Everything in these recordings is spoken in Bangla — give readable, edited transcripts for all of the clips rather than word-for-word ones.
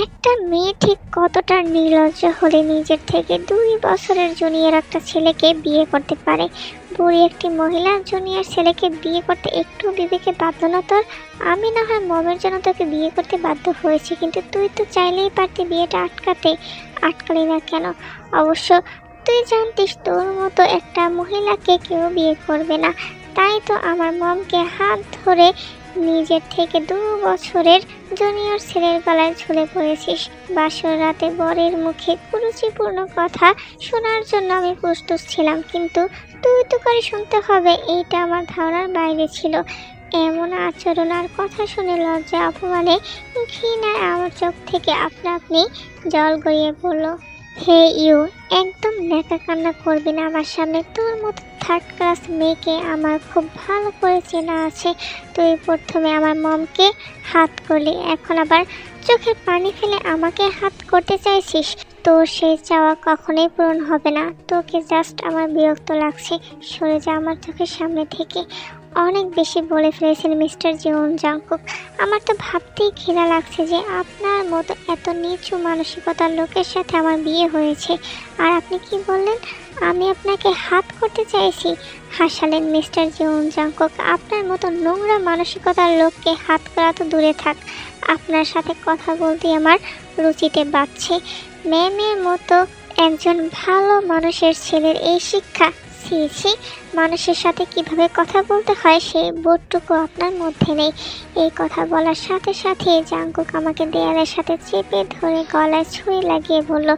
একটা মেয়ে ঠিক কতটা নির্লজ্জ হলে নিজের থেকে 2 বছরের জুনিয়র একটা ছেলেকে বিয়ে করতে পারে। বুড়ি একটি মহিলা জুনিয়র ছেলেকে বিয়ে করতে একটু বিবেকে বাধ্য না তোর? আমি না হয় মমের জন্য তোকে বিয়ে করতে বাধ্য হয়েছি, কিন্তু তুই তো চাইলেই পারতি বিয়েটা আটকাতে। আটকালি না কেন? অবশ্য তুই জানতিস তোর মতো একটা মহিলাকে কেউ বিয়ে করবে না, তাই তো আমার মমকে হাত ধরে নিজের থেকে 2 বছরের জুনিয়র ছেলের গলায় ঝুলে পড়েছিস। বাসর রাতে বরের মুখে কুরুচিপূর্ণ কথা শোনার জন্য আমি প্রস্তুত ছিলাম, কিন্তু তুই তো করে শুনতে হবে এইটা আমার ধারণার বাইরে ছিল। এমন আচরণ আর কথা শুনে লজ্জা অপমানে ঘৃণায় আমার চোখ থেকে আপনা আপনি জল গড়িয়ে পড়ল। হে ইউ, একদম ন্যাকা কান্না করবি না আমার সামনে। তোর মতো থার্ড ক্লাস মেয়েকে আমার খুব ভালো করে চেনা আছে। তুই প্রথমে আমার মমকে হাত করলি, এখন আবার চোখের পানি ফেলে আমাকে হাত করতে চাইছিস। তোর সেই চাওয়া কখনোই পূরণ হবে না। তোকে জাস্ট আমার বিরক্ত লাগছে, সরে যা আমার চোখের সামনে থেকে। অনেক বেশি বলে ফেলেছেন মিস্টার জিওন জাংকুক। আমার তো ভাবতেই ঘৃণা লাগছে যে আপনার মতো এত নিচু মানসিকতার লোকের সাথে আমার বিয়ে হয়েছে। আর আপনি কি বললেন? আমি আপনাকে হাত করতে চাইছি? হাসালেন মিস্টার জিওন জাংকুক। আপনার মতো নোংরা মানসিকতার লোককে হাত করা তো দূরে থাক, আপনার সাথে কথা বলতে আমার রুচিতে বাড়ছে। মেয়ের মতো একজন ভালো মানুষের ছেলের এই শিক্ষা! ছি, মানুষের সাথে কিভাবে কথা বলতে হয় সেই বোধটুকু আপনার মধ্যে নেই। এই কথা বলার সাথে সাথে জাংকুক আমাকে দেয়ালের সাথে চেপে ধরে গলায় ছুরি লাগিয়ে বলল,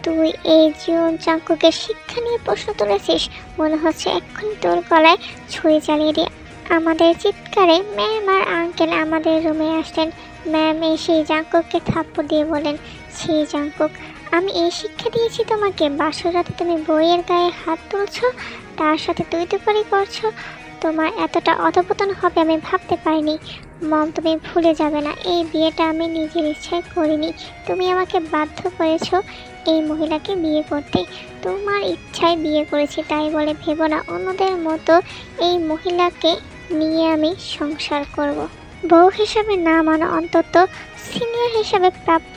তুই এই জিওন জাংকুকের শিক্ষা নিয়ে প্রশ্ন তুলেছিস? মনে হচ্ছে এক্ষুনি তোর গলায় ছুরি চালিয়ে দিয়ে। আমাদের চিৎকারে ম্যাম আর আঙ্কেল আমাদের রুমে আসলেন। ম্যাম এসে জাংকুককে থাপ্পড় দিয়ে বলেন, ছি জাংকুক, আমি এই শিক্ষা দিয়েছি তোমাকে? বাসর রাতে তুমি বইয়ের গায়ে হাত তুলছো, তার সাথে তুই তুকারি করছো। তোমার এতটা অধপতন হবে আমি ভাবতে পারিনি। মম, তুমি ভুলে যাবে না এই বিয়েটা আমি নিজের ইচ্ছায় করিনি। তুমি আমাকে বাধ্য করেছো এই মহিলাকে বিয়ে করতে। তোমার ইচ্ছায় বিয়ে করেছি তাই বলে ভেবো না অন্যদের মতো এই মহিলাকে নিয়ে আমি সংসার করব। বউ হিসাবে না মানো, অন্তত সিনিয়র হিসাবে প্রাপ্য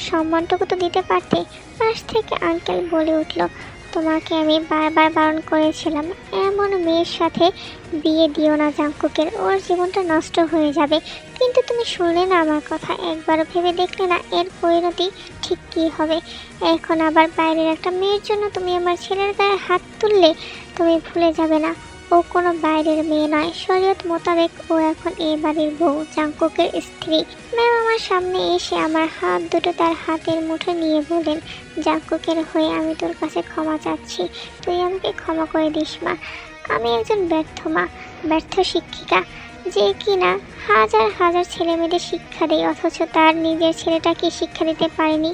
সম্মানটুকু তো দিতে পারতে। পাশ থেকে আঙ্কেল বলে উঠল, তোমাকে আমি বারবার বারণ করেছিলাম এমন মেয়ের সাথে বিয়ে দিও না জাংকুকের, ওর জীবনটা নষ্ট হয়ে যাবে। কিন্তু তুমি শুনলে না আমার কথা, একবারও ভেবে দেখলে না এর পরিণতি ঠিক কী হবে। এখন আবার বাইরের একটা মেয়ের জন্য তুমি আমার ছেলের গায়ে হাত তুললে। তুমি ভুলে যাবে না ও কোনো বাইরের মেয়ে নয়, শরীয়ত মোতাবেক ও এখন এই বাড়ির বউ, জাংকুকের স্ত্রী। ম্যাম আমার সামনে এসে আমার হাত দুটো তার হাতের মুঠো নিয়ে বলেন, জাংকুকের হয়ে আমি তোর কাছে ক্ষমা চাচ্ছি, তুই আমাকে ক্ষমা করে দিস মা। আমি একজন ব্যর্থ মা, ব্যর্থ শিক্ষিকা, যে কিনা হাজার হাজার ছেলেমেয়েদের শিক্ষা দেয়, অথচ তার নিজের ছেলেটাকে শিক্ষা দিতে পারেনি।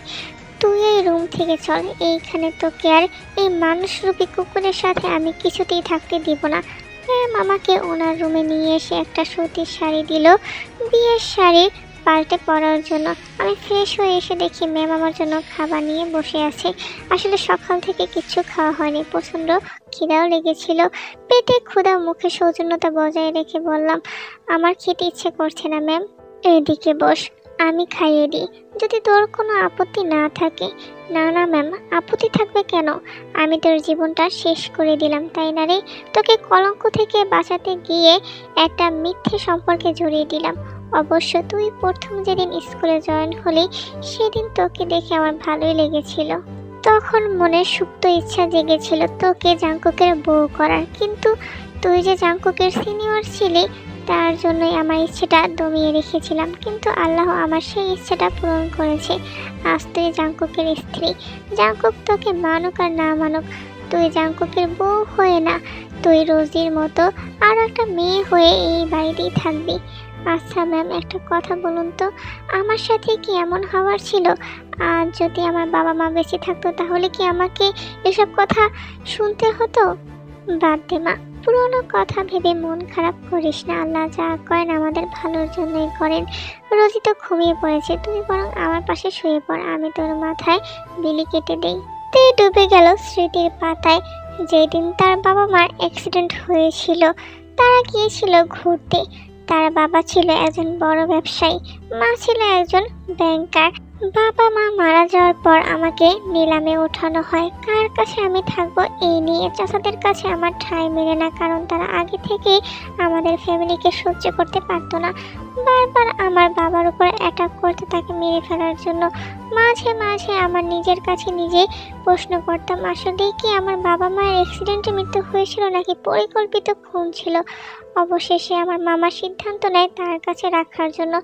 তুই এই রুম থেকে চল, এইখানে তোকে আর এই মানুষরূপী কুকুরের সাথে আমি কিছুতেই থাকতে দিব না। ম্যাম আমাকে ওনার রুমে নিয়ে এসে একটা সুতির শাড়ি দিল বিয়ের শাড়ি পাল্টে পরার জন্য। আমি ফ্রেশ হয়ে এসে দেখি ম্যাম আমার জন্য খাবার নিয়ে বসে আছে। আসলে সকাল থেকে কিচ্ছু খাওয়া হয়নি, প্রচণ্ড খিদাও লেগেছিল। পেটে ক্ষুধা, মুখে সৌজন্যতা বজায় রেখে বললাম, আমার খেতে ইচ্ছে করছে না ম্যাম। এদিকে বস, আমি খাইয়ে দিই, যদি তোর কোনো আপত্তি না থাকে। না না ম্যাম, আপত্তি থাকবে কেন? আমি তোর জীবনটা শেষ করে দিলাম তাই না রে? তোকে কলঙ্ক থেকে বাঁচাতে গিয়ে একটা মিথ্যে সম্পর্কে জড়িয়ে দিলাম। অবশ্য তুই প্রথম যেদিন স্কুলে জয়েন হলি সেদিন তোকে দেখে আমার ভালোই লেগেছিল। তখন মনের সুপ্ত ইচ্ছা জেগেছিল তোকে জাংকুকের বউ করার, কিন্তু তুই যে জাংকুকের সিনিয়র ছিলি তার জন্যই আমার ইচ্ছেটা দমিয়ে রেখেছিলাম। কিন্তু আল্লাহ আমার সেই ইচ্ছেটা পূরণ করেছে। আজ তুই জাংকুকের স্ত্রী। জাংকুক তোকে মানুক আর না মানুক, তুই জাংকুকের বউ হয়ে না, তুই রোজির মতো আরও একটা মেয়ে হয়ে এই বাড়িতেই থাকবি। আচ্ছা ম্যাম, একটা কথা বলুন তো, আমার সাথে কি এমন হওয়ার ছিল? আর যদি আমার বাবা মা বেঁচে থাকতো তাহলে কি আমাকে এসব কথা শুনতে হতো? বাদ দে মা, পুরোনো কথা ভেবে মন খারাপ করিস না। আল্লাহ যা করেন আমাদের ভালোর জন্যই করেন। রোজি তো ঘুমিয়ে পড়েছে, তুই বরং আমার পাশে শুয়ে পড়, আমি তোর মাথায় বিলি কেটে দেই। তে ডুবে গেল স্মৃতির পাতায়। যেদিন তার বাবা মার অ্যাক্সিডেন্ট হয়েছিল তারা গিয়েছিল ঘুরতে। তার বাবা ছিল একজন বড় ব্যবসায়ী, মা ছিল একজন ব্যাংকার। বাবা মা মারা যাওয়ার পর আমাকে নিলামে ওঠানো হয়। কার কাছে আমি থাকবো এই নিয়ে চাচাদের কাছে আমার ঠাঁই মেলে না, কারণ তারা আগে থেকেই আমাদের ফ্যামিলিকে সহ্য করতে পারতো না। বারবার আমার বাবার উপর অ্যাটাক করতে, তাকে মেরে ফেলার জন্য। মাঝে মাঝে আমার নিজের কাছে নিজে প্রশ্ন করতাম, আসলেই কি আমার বাবা মায়ের অ্যাক্সিডেন্টে মৃত্যু হয়েছিল নাকি পরিকল্পিত খুন ছিল। অবশেষে আমার মামা সিদ্ধান্ত নেয় তার কাছে রাখার জন্য।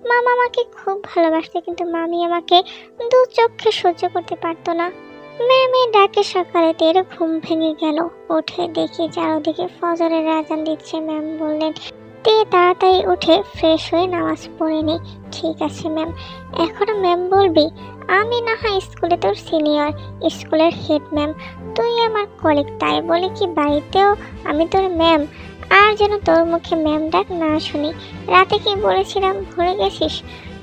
মামা আমাকে খুব ভালোবাসতো, কিন্তু মামি আমাকে দু চোখে সহ্য করতে পারতো না। ম্যামের ডাকে সকালে তেরে ঘুম ভেঙে গেল। উঠে দেখি চারদিকে ফজরের আজান দিচ্ছে। ম্যাম বললেন, তে তাড়াতাড়ি উঠে ফ্রেশ হয়ে নামাজ পড়ে নে। ঠিক আছে ম্যাম। এখনো ম্যাম বলবি? আমি না হয় স্কুলে তোর সিনিয়র, স্কুলের হেড ম্যাম, তুই আমার কলিগ, তাই বলে কি বাড়িতেও আমি তোর ম্যাম? আর যেন তোর মুখে ম্যাম ডাক না শুনি। রাতে কি বলেছিলাম ভুলে গেছিস?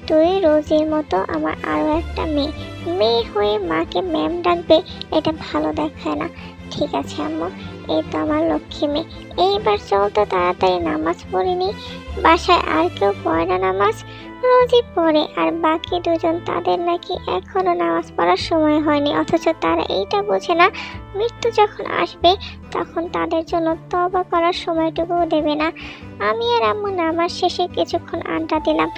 তুই রোজের মতো আমার আরও একটা মেয়ে, মেয়ে হয়ে মাকে ম্যাম ডাকবে, এটা ভালো দেখায় না। ঠিক আছে আম্মু, এই তো আমার লক্ষ্মী মেয়ে। এইবার চল তো তাড়াতাড়ি নামাজ পড়ে নি। বাসায় আর কেউ পড়ে না নামাজ? রোজই পড়ে, আর বাকি দুজন তাদের নাকি এখনো নামাজ পড়ার সময় হয়নি, অথচ তারা এইটা বোঝে না মৃত্যু যখন আসবে তখন তাদের জন্য তওবা করার সময়টুকুও দেবে না। আমি আর আম্মু নামাজ শেষে কিছুক্ষণ আড্ডা দিলাম।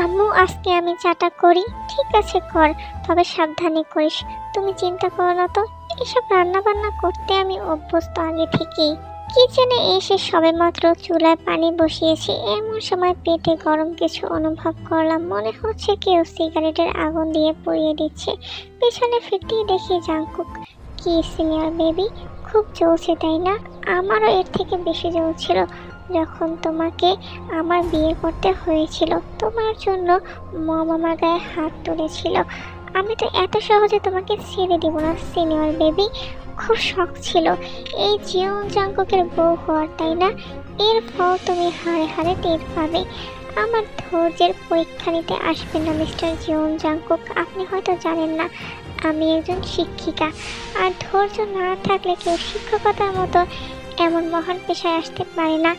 আম্মু, আজকে আমি চাটা করি। ঠিক আছে কর, তবে সাবধানে করিস। তুমি চিন্তা করো না তো, এসব রান্না বান্না করতে আমি অভ্যস্ত আগে থেকেই। কিচেনে এসে সবেমাত্র চুলায় পানি বসিয়েছি, এমন সময় পেটে গরম কিছু অনুভব করলাম। মনে হচ্ছে কেউ সিগারেটের আগুন দিয়ে পুড়িয়ে দিচ্ছে। পেছনে ফিরতেই দেখি জাংকুক। কি সিনিয়র বেবি, খুব জ্বলছে তাই না? আমারও এর থেকে বেশি জ্বলছিল যখন তোমাকে আমার বিয়ে করতে হয়েছিল। তোমার জন্য মম আমার গায়ে হাত তুলেছিল। আমি তো এত সহজে তোমাকে ছেড়ে দিব না সিনিয়র বেবি। খুব শখ ছিল এই জিওন জাংকুকের বউ হওয়ার, তাই না? এর ফল তুমি হাড়ে হাড়ে টের পাবে। আমার ধৈর্যের পরীক্ষা নিতে আসবেন না মিস্টার জিওন জাংকুক। আপনি হয়তো জানেন না আমি একজন শিক্ষিকা, আর ধৈর্য না থাকলে কেউ শিক্ষকতার মতো এমন মহান পেশায় আসতে পারে না।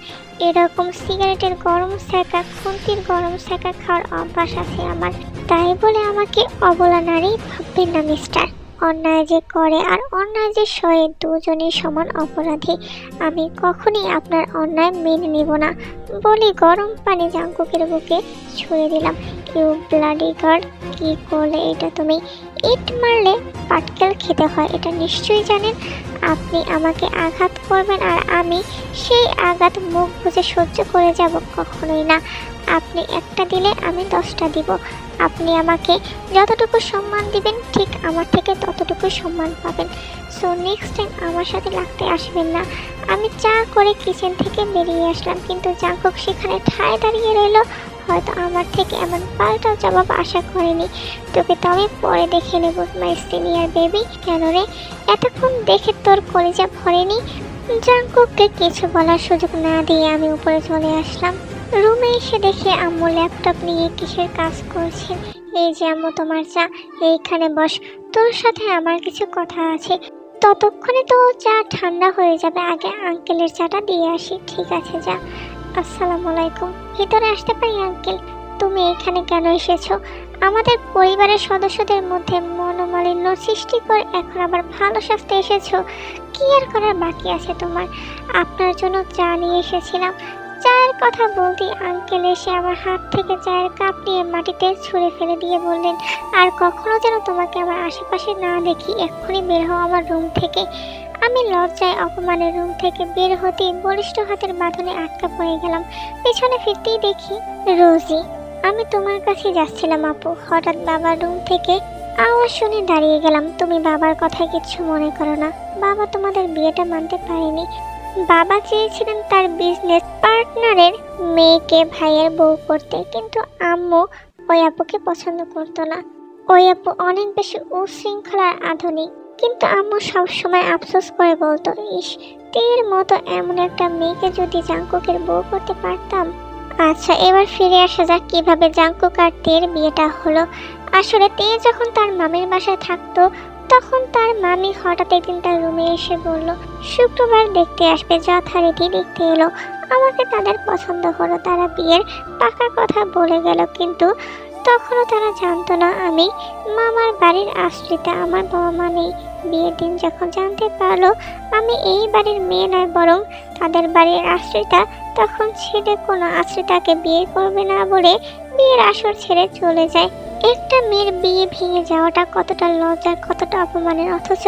এরকম সিগারেটের গরম সেকা, খুন্তির গরম সেকা খাওয়ার অভ্যাস আছে আমার। তাই বলে আমাকে অবলা নারী ভাববেন না মিস্টার। অন্যায় যে করে আর অন্যায় যে সয়ে, দুজনেই সমান অপরাধী। আমি কখনই আপনার অন্যায় মেনে নেব না। বলি গরম পানি জাংকুকের বুকে ছুঁড়ে দিলাম। ইউ ব্লাডি গার্ড, কি করলে এটা তুমি? ইট মারলে পাটকেল খেতে হয়, এটা নিশ্চয়ই জানেন। আপনি আমাকে আঘাত করবেন আর আমি সেই আঘাত মুখ বুজে সহ্য করে যাব? কখনোই না। আপনি একটা দিলে আমি 10টা দিব। আপনি আমাকে যতটুকু সম্মান দিবেন ঠিক আমার থেকে ততটুকু সম্মান পাবেন। সো নেক্সট টাইম আমার সাথে লাগতে আসবেন না। আমি চা করে কিচেন থেকে বেরিয়ে আসলাম, কিন্তু জাংকুক সেখানে ঠায় দাঁড়িয়ে রইল। হয়তো আমার থেকে এমন পাল্টা জবাব আশা করেনি। তোকে তো আমি পরে দেখে নেব মাই সিনিয়র বেবি। কেন রে, এতক্ষণ দেখে তোর কলিজা ভরেনি? জাংকুককে কিছু বলার সুযোগ না দিয়ে আমি উপরে চলে আসলাম। রুমে এসে দেখে আম্মু ল্যাপটপ নিয়ে কিসের কাজ করছেন। এই যে আম্মু তোমার চা, এইখানে বস, তোর সাথে আমার কিছু কথা আছে। ততক্ষণে তো চা ঠান্ডা হয়ে যাবে, আগে আঙ্কেলের চাটা দিয়ে আসি। ঠিক আছে যা। আসসালামু আলাইকুম। ভিতরে আসতে পারি আঙ্কেল? তুমি এখানে কেন এসেছো? আমাদের পরিবারের সদস্যদের মধ্যে মনোমালিন্য সৃষ্টি করে এখন আবার ভালো সাজতে এসেছো? কি আর করার বাকি আছে তোমার? আপনার জন্য চা নিয়ে এসেছিলাম। চায়ের কথা বলতেই আঙ্কেল এসে আমার হাত থেকে চায়ের কাপ নিয়ে মাটিতে ছুঁড়ে ফেলে দিয়ে বললেন, আর কখনো যেন তোমাকে আমার আশেপাশে না দেখি। এক্ষুনি বের হও আমার রুম থেকে। আমি লজ্জায় অপমানের রুম থেকে বের হতেই বলিষ্ঠ হাতের বাঁধনে আটকা পড়ে গেলাম। পেছনে ফিরতেই দেখি রোজি। আমি তোমার কাছে যাচ্ছিলাম আপু, হঠাৎ বাবার রুম থেকে আওয়াজ শুনে দাঁড়িয়ে গেলাম। তুমি বাবার কথায় কিচ্ছু মনে করো না। বাবা তোমাদের বিয়েটা মানতে পারেনি। বাবা চেয়েছিলেন তার বিজনেস পার্টনারের মেয়েকে ভাইয়ের বউ করতে, কিন্তু আম্মু ওই আপুকে পছন্দ করতো না। ওই আপু অনেক বেশি উশৃঙ্খল আর আধুনিক। কিন্তু আম্মু সবসময় আফসোস করে বলতো, ইস, তের মতো এমন একটা মেয়েকে যদি জাংকুকের বউ করতে পারতাম। আচ্ছা, এবার ফিরে আসা যাক কিভাবে জাংকুক আর তের বিয়েটা হলো। আসলে তে যখন তার মামির বাসায় থাকতো তখন তার মামি হঠাৎ একদিন তার রুমে এসে বলল শুক্রবার দেখতে আসবে। যথারীতি দেখতে এলো। আমাকে তাদের পছন্দ হলো, তারা বিয়ের পাকা কথা বলে গেল। কিন্তু তখনও তারা জানতো না আমি মামার বাড়ির আশ্রিতা, আমার বাবা মা নেই। বিয়ের দিন যখন জানতে পারলো আমি এই বাড়ির মেয়ে নয় বরং তাদের বাড়ির আশ্রিতা, তখন ছেলে কোনো আশ্রিতাকে বিয়ে করবে না বলে বিয়ের আসর ছেড়ে চলে যায়। একটা মেয়ের বিয়ে ভেঙে যাওয়াটা কতটা লজ্জার, কতটা অপমানের, অথচ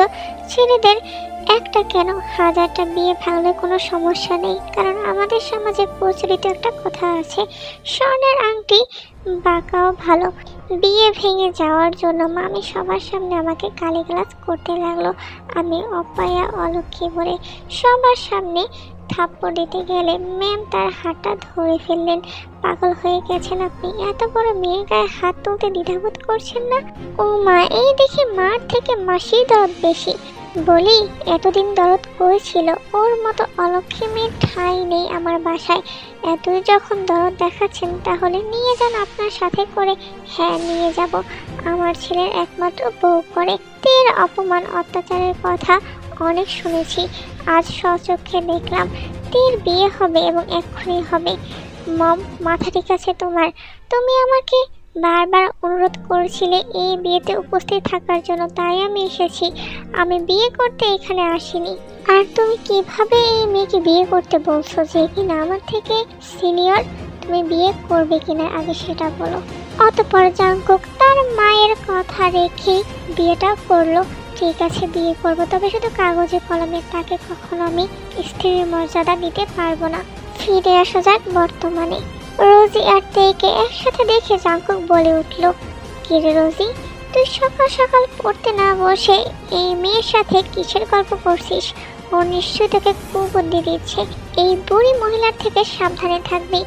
ছেলেদের একটা কেন হাজারটা বিয়ে ভাঙলে কোনো সমস্যা নেই। কারণ আমাদের সমাজে প্রচলিত একটা কথা আছে, স্বর্ণের আংটি বাঁকাও ভালো। বিয়ে ভেঙে যাওয়ার জন্য মামি সবার সামনে আমাকে গালিগালাজ করতে লাগলো। আমি অপায়া অলক্ষী বলে সবার সামনে থাপ্পড় দিতে গেলে ম্যাম তার হাতটা ধরে ফেললেন। পাগল হয়ে গেছেন আপনি? এত বড় মেয়ের গায়ে হাত তুলতে দ্বিধাবোধ করছেন না? ও মা, এই দেখি মার থেকে মাসির দরদ বেশি। বলি, এতদিন দরদ করেছিল, ওর মতো অলক্ষী মেয়ের ঠাঁই নেই আমার বাসায়। এতই যখন দরদ দেখাচ্ছেন তাহলে নিয়ে যান আপনার সাথে করে। হ্যাঁ, নিয়ে যাব। আমার ছেলের একমাত্র বউ করে। তের অপমান অত্যাচারের কথা অনেক শুনেছি, আজ স্বচক্ষে দেখলাম। তের বিয়ে হবে এবং এক্ষুনি হবে। মম, মাথা ঠিক আছে তোমার? তুমি আমাকে বারবার অনুরোধ করেছিলে এই বিয়েতে উপস্থিত থাকার জন্য, তাই আমি এসেছি। আমি বিয়ে করতে এখানে আসিনি। আর তুমি কিভাবে এই মেয়েকে বিয়ে করতে বলছো যে কিনা আমার থেকে সিনিয়র? তুমি বিয়ে করবে কিনা আগে সেটা বলো। অতঃপর জাংকুক তার মায়ের কথা রেখে বিয়েটা করলো। ঠিক আছে, বিয়ে করব, তবে শুধু কাগজে কলমে। তাকে কখনো আমি স্ত্রীর মর্যাদা দিতে পারবো না। ফিরে আসা যাক বর্তমানে। রোজি আর তেকে একসাথে দেখে জাংকুক বলে উঠল, কিরে রোজি, তুই সকাল সকাল পড়তে না বসে এই মেয়ের সাথে কিসের গল্প করছিস? ও নিশ্চয়ই তোকে কুবুদ্ধি দিচ্ছে। এই বুড়ি মহিলার থেকে সাবধানে থাকবি।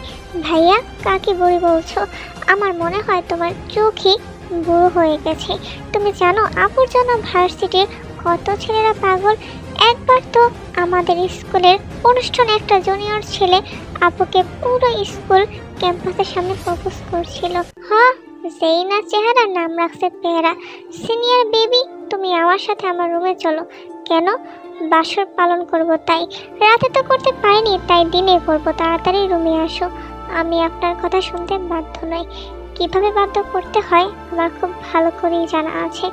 ভাইয়া, কাকে বুড়ি বলছো? আমার মনে হয় তোমার চোখই বুড়ো হয়ে গেছে। তুমি জানো আপুর জন্য ভার্সিটির কত ছেলেরা পাগল? একবার তো আমাদের স্কুলের অনুষ্ঠানে একটা জুনিয়র ছেলে আপুকে পুরো স্কুল ক্যাম্পাসের সামনে প্রপোজ করছিল। হ্যাঁ, যেই না চেহারা, নাম রাখছে পেয়ারা। সিনিয়র বেবি, তুমি আমার সাথে আমার রুমে চলো। কেন? বাসর পালন করব তাই। রাতে তো করতে পারিনি, তাই দিনে করব। তাড়াতাড়ি রুমে আসো। আমি আপনার কথা শুনতে বাধ্য নই। কিভাবে বাধ্য করতে হয় আমার খুব ভালো করেই জানা আছে।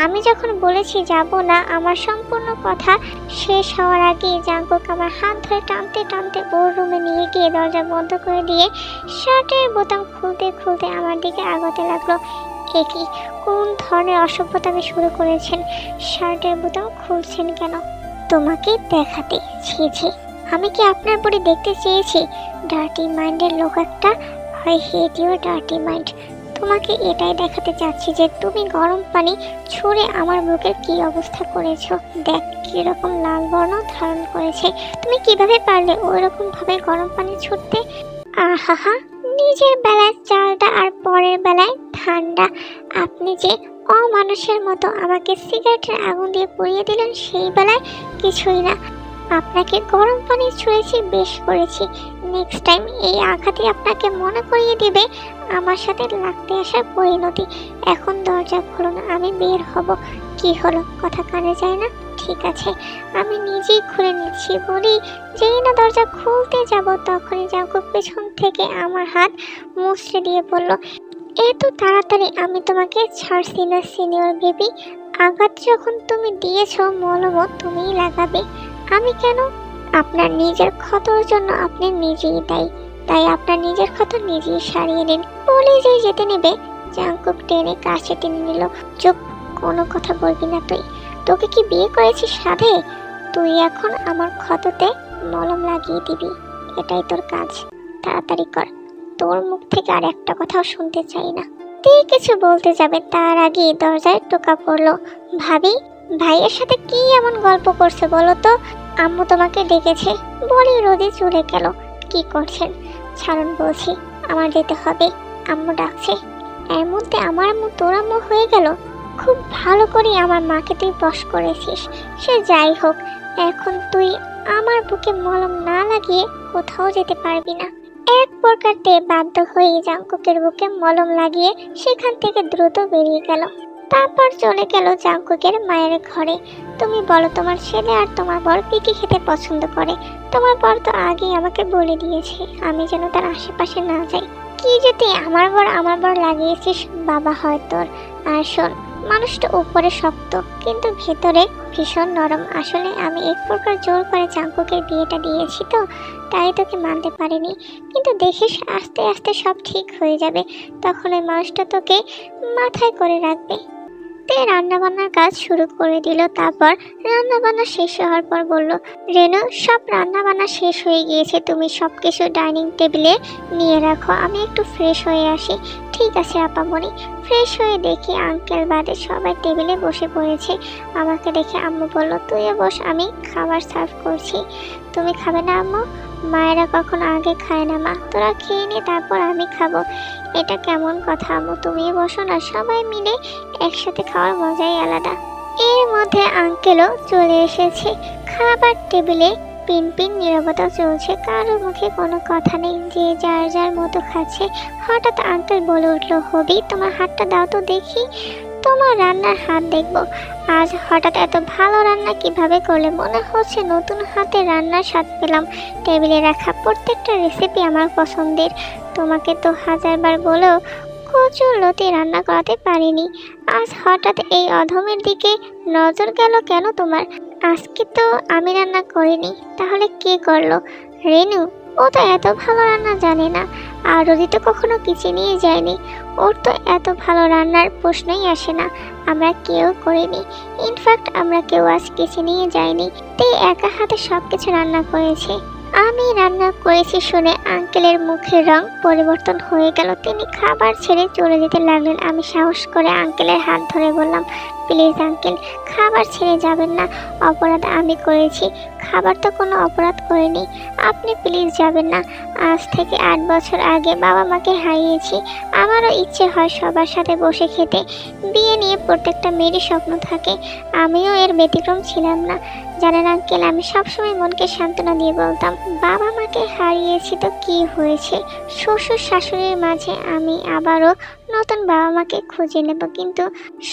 আমি যখন বলেছি যাব না, আমার সম্পূর্ণ কথা শেষ হওয়ার আগেই জাংকুক আমার হাত ধরে টানতে টানতে ওর রুমে নিয়ে গিয়ে দরজা বন্ধ করে দিয়ে শার্টের বোতাম খুলতে খুলতে আমার দিকে আগাতে লাগলো। একই কোন ধরনের অসভ্যতামি শুরু করেছেন? শার্টের বোতাম খুলছেন কেন? তোমাকে দেখাতে। ছি, আমি কি আপনার পরে দেখতে চেয়েছি? ডার্টি মাইন্ডের লোক একটা। I hate your dirty mind. তোমাকে এটাই দেখাতে চাচ্ছি যে তুমি গরম পানি ছুঁড়ে আমার বুকের কি অবস্থা করেছো। দেখ কিরকম লাল বর্ণ ধারণ করেছে। তুমি কিভাবে পারলে ওই রকম ভাবে গরম পানি ছুটতে? আহা, নিজের বেলায় চালটা আর পরের বেলায় ঠান্ডা। আপনি যে অমানুষের মতো আমাকে সিগারেটের আগুন দিয়ে পুড়িয়ে দিলেন, সেই বেলায় কিছুই না। আপনাকে গরম পানি ছুঁড়েছি, বেশ করেছি। নেক্সট টাইম এই আঘাতই আপনাকে মনে করিয়ে দিবে আমার সাথে লাগতে আসার পরিণতি। এখন দরজা খুলুন, আমি বের হব। কি হলো, কথা কানে যায় না? ঠিক আছে, আমি নিজেই খুলে নিচ্ছি। বলি, যেই না দরজা খুলতে যাব তখনই জাংকুক পেছন থেকে আমার হাত মুচড়ে দিয়ে বলল, এত তাড়াতাড়ি আমি তোমাকে ছাড়ছি না সিনিয়র বেবি। আঘাত যখন তুমি দিয়েছো, মলমও তুমিই লাগাবে। আমি কেন? আপনার নিজের ক্ষতর জন্য আপনি নিজেই দায়ী। তাই আপনার নিজের ক্ষত নিজেই সারিয়ে নিন। বলে যেই যেতে নেবে জাংকুক টেনে কাছে টেনে নিল। চুপ, কোনো কথা বলবি না তুই। তোকে কি বিয়ে করেছি সাধে? তুই এখন আমার ক্ষততে মলম লাগিয়ে দিবি, এটাই তোর কাজ। তাড়াতাড়ি কর, তোর মুখ থেকে আর একটা কথাও শুনতে চাই না। তুই কিছু বলতে যাবে তার আগেই দরজায় টোকা পড়লো। ভাবি, ভাইয়ের সাথে কি এমন গল্প করছে বলো তো? আম্মু তোমাকে ডেকেছে। বলি রোজি চলে গেল। কি করছেন? ছাড়ুন বলছি, আমার যেতে হবে, আম্মু ডাকছে। এর মধ্যে আমার আম্মু তোর আম্মু হয়ে গেল। খুব ভালো করে আমার মাকে তুই বশ করেছিস। সে যাই হোক, এখন তুই আমার বুকে মলম না লাগিয়ে কোথাও যেতে পারবি না। এক প্রকারতে বাধ্য হয়ে জাংকুকের বুকে মলম লাগিয়ে সেখান থেকে দ্রুত বেরিয়ে গেল। তারপর চলে গেল জাংকুকের মায়ের ঘরে। তুমি বলো, তোমার ছেলে আর তোমার বর কি খেতে পছন্দ করে? তোমার বর তো আগেই আমাকে বলে দিয়েছে আমি যেন তার আশেপাশে না যাই। কি যে তুই আমার বর লাগিয়েছিস বাবা হয় তোর। আর শোন, মানুষটা উপরে শক্ত কিন্তু ভেতরে ভীষণ নরম। আসলে আমি এক প্রকার জোর করে জাঙ্কুকের বিয়েটা দিয়েছি তো, তাই তোকে মানতে পারিনি। কিন্তু দেখিস আস্তে আস্তে সব ঠিক হয়ে যাবে, তখন ওই মানুষটা তোকে মাথায় করে রাখবে। তে রান্নাবান্নার কাজ শুরু করে দিল। তারপর রান্নাবান্না শেষ হওয়ার পর বলল, রেনু সব রান্নাবান্না শেষ হয়ে গিয়েছে, তুমি সব কিছু ডাইনিং টেবিলে নিয়ে রাখো, আমি একটু ফ্রেশ হয়ে আসি। ঠিক আছে আপামনি। ফ্রেশ হয়ে দেখি আঙ্কেল বাদে সবাই টেবিলে বসে পড়েছে। আমাকে দেখে আম্মু বলল, তুইও বস, আমি খাবার সার্ভ করছি। তুমি খাবে না আম্মু? মায়েরা কখনো আগে খায় না মা, তোরা খেয়ে নে তারপর আমি খাবো। এটা কেমন কথা আম্মু, তুমিও বসো না, সবাই মিলে একসাথে খাওয়ার মজাই আলাদা। এর মধ্যে আঙ্কেলও চলে এসেছে। খাবার টেবিলে পিন নীরবতা চলছে, কারো মুখে কোনো কথা নেই, যে যার যার মতো খাচ্ছে। হঠাৎ আঙ্কেল বলে উঠলো, হবি তোমার হাতটা দাও তো দেখি, তোমার রান্নার হাত দেখবো। আজ হঠাৎ এত ভালো রান্না কিভাবে করলে? মনে হচ্ছে নতুন হাতে রান্নার স্বাদ পেলাম। টেবিলে রাখা প্রত্যেকটা রেসিপি আমার পছন্দের। তোমাকে তো হাজারবার বলেও কচুর লতি রান্না করাতে পারিনি। আজ হঠাৎ এই অধমের দিকে নজর গেল কেন তোমার? আজকে তো আমি রান্না করিনি, তাহলে কে করলো? রেনু, ও তো এত ভালো রান্না জানে না, আর রোজি তো কখনো কিচেনে যায়নি, ওর তো এত ভালো রান্নার প্রশ্নই আসে না। আমরা কেউ করিনি, ইনফ্যাক্ট আমরা কেউ আজ কিচেনে যাইনি, তে একা হাতে সব কিছু রান্না করেছে। আমি রান্না করেছি শুনে আঙ্কেলের মুখের রং পরিবর্তন হয়ে গেল। তিনি খাবার ছেড়ে চলে যেতে লাগলেন। আমি সাহস করে আঙ্কেলের হাত ধরে বললাম, প্লিজ আঙ্কেল, খাবার ছেড়ে যাবেন না, অপরাধ আমি করেছি, খাবার তো কোনো অপরাধ করিনি, আপনি প্লিজ যাবেন না। আজ থেকে 8 বছর আগে বাবা মাকে হারিয়েছি, আমারও ইচ্ছে হয় সবার সাথে বসে খেতে। বিয়ে নিয়ে প্রত্যেকটা মেয়েরই স্বপ্ন থাকে, আমিও এর ব্যতিক্রম ছিলাম না। জানেন আঙ্কেল, আমি সবসময় মনকে সান্ত্বনা দিয়ে বলতাম, বাবা মাকে হারিয়েছি তো কি হয়েছে, শ্বশুর শাশুড়ির মাঝে আমি আবারও নতুন বাবা মাকে খুঁজে নেব। কিন্তু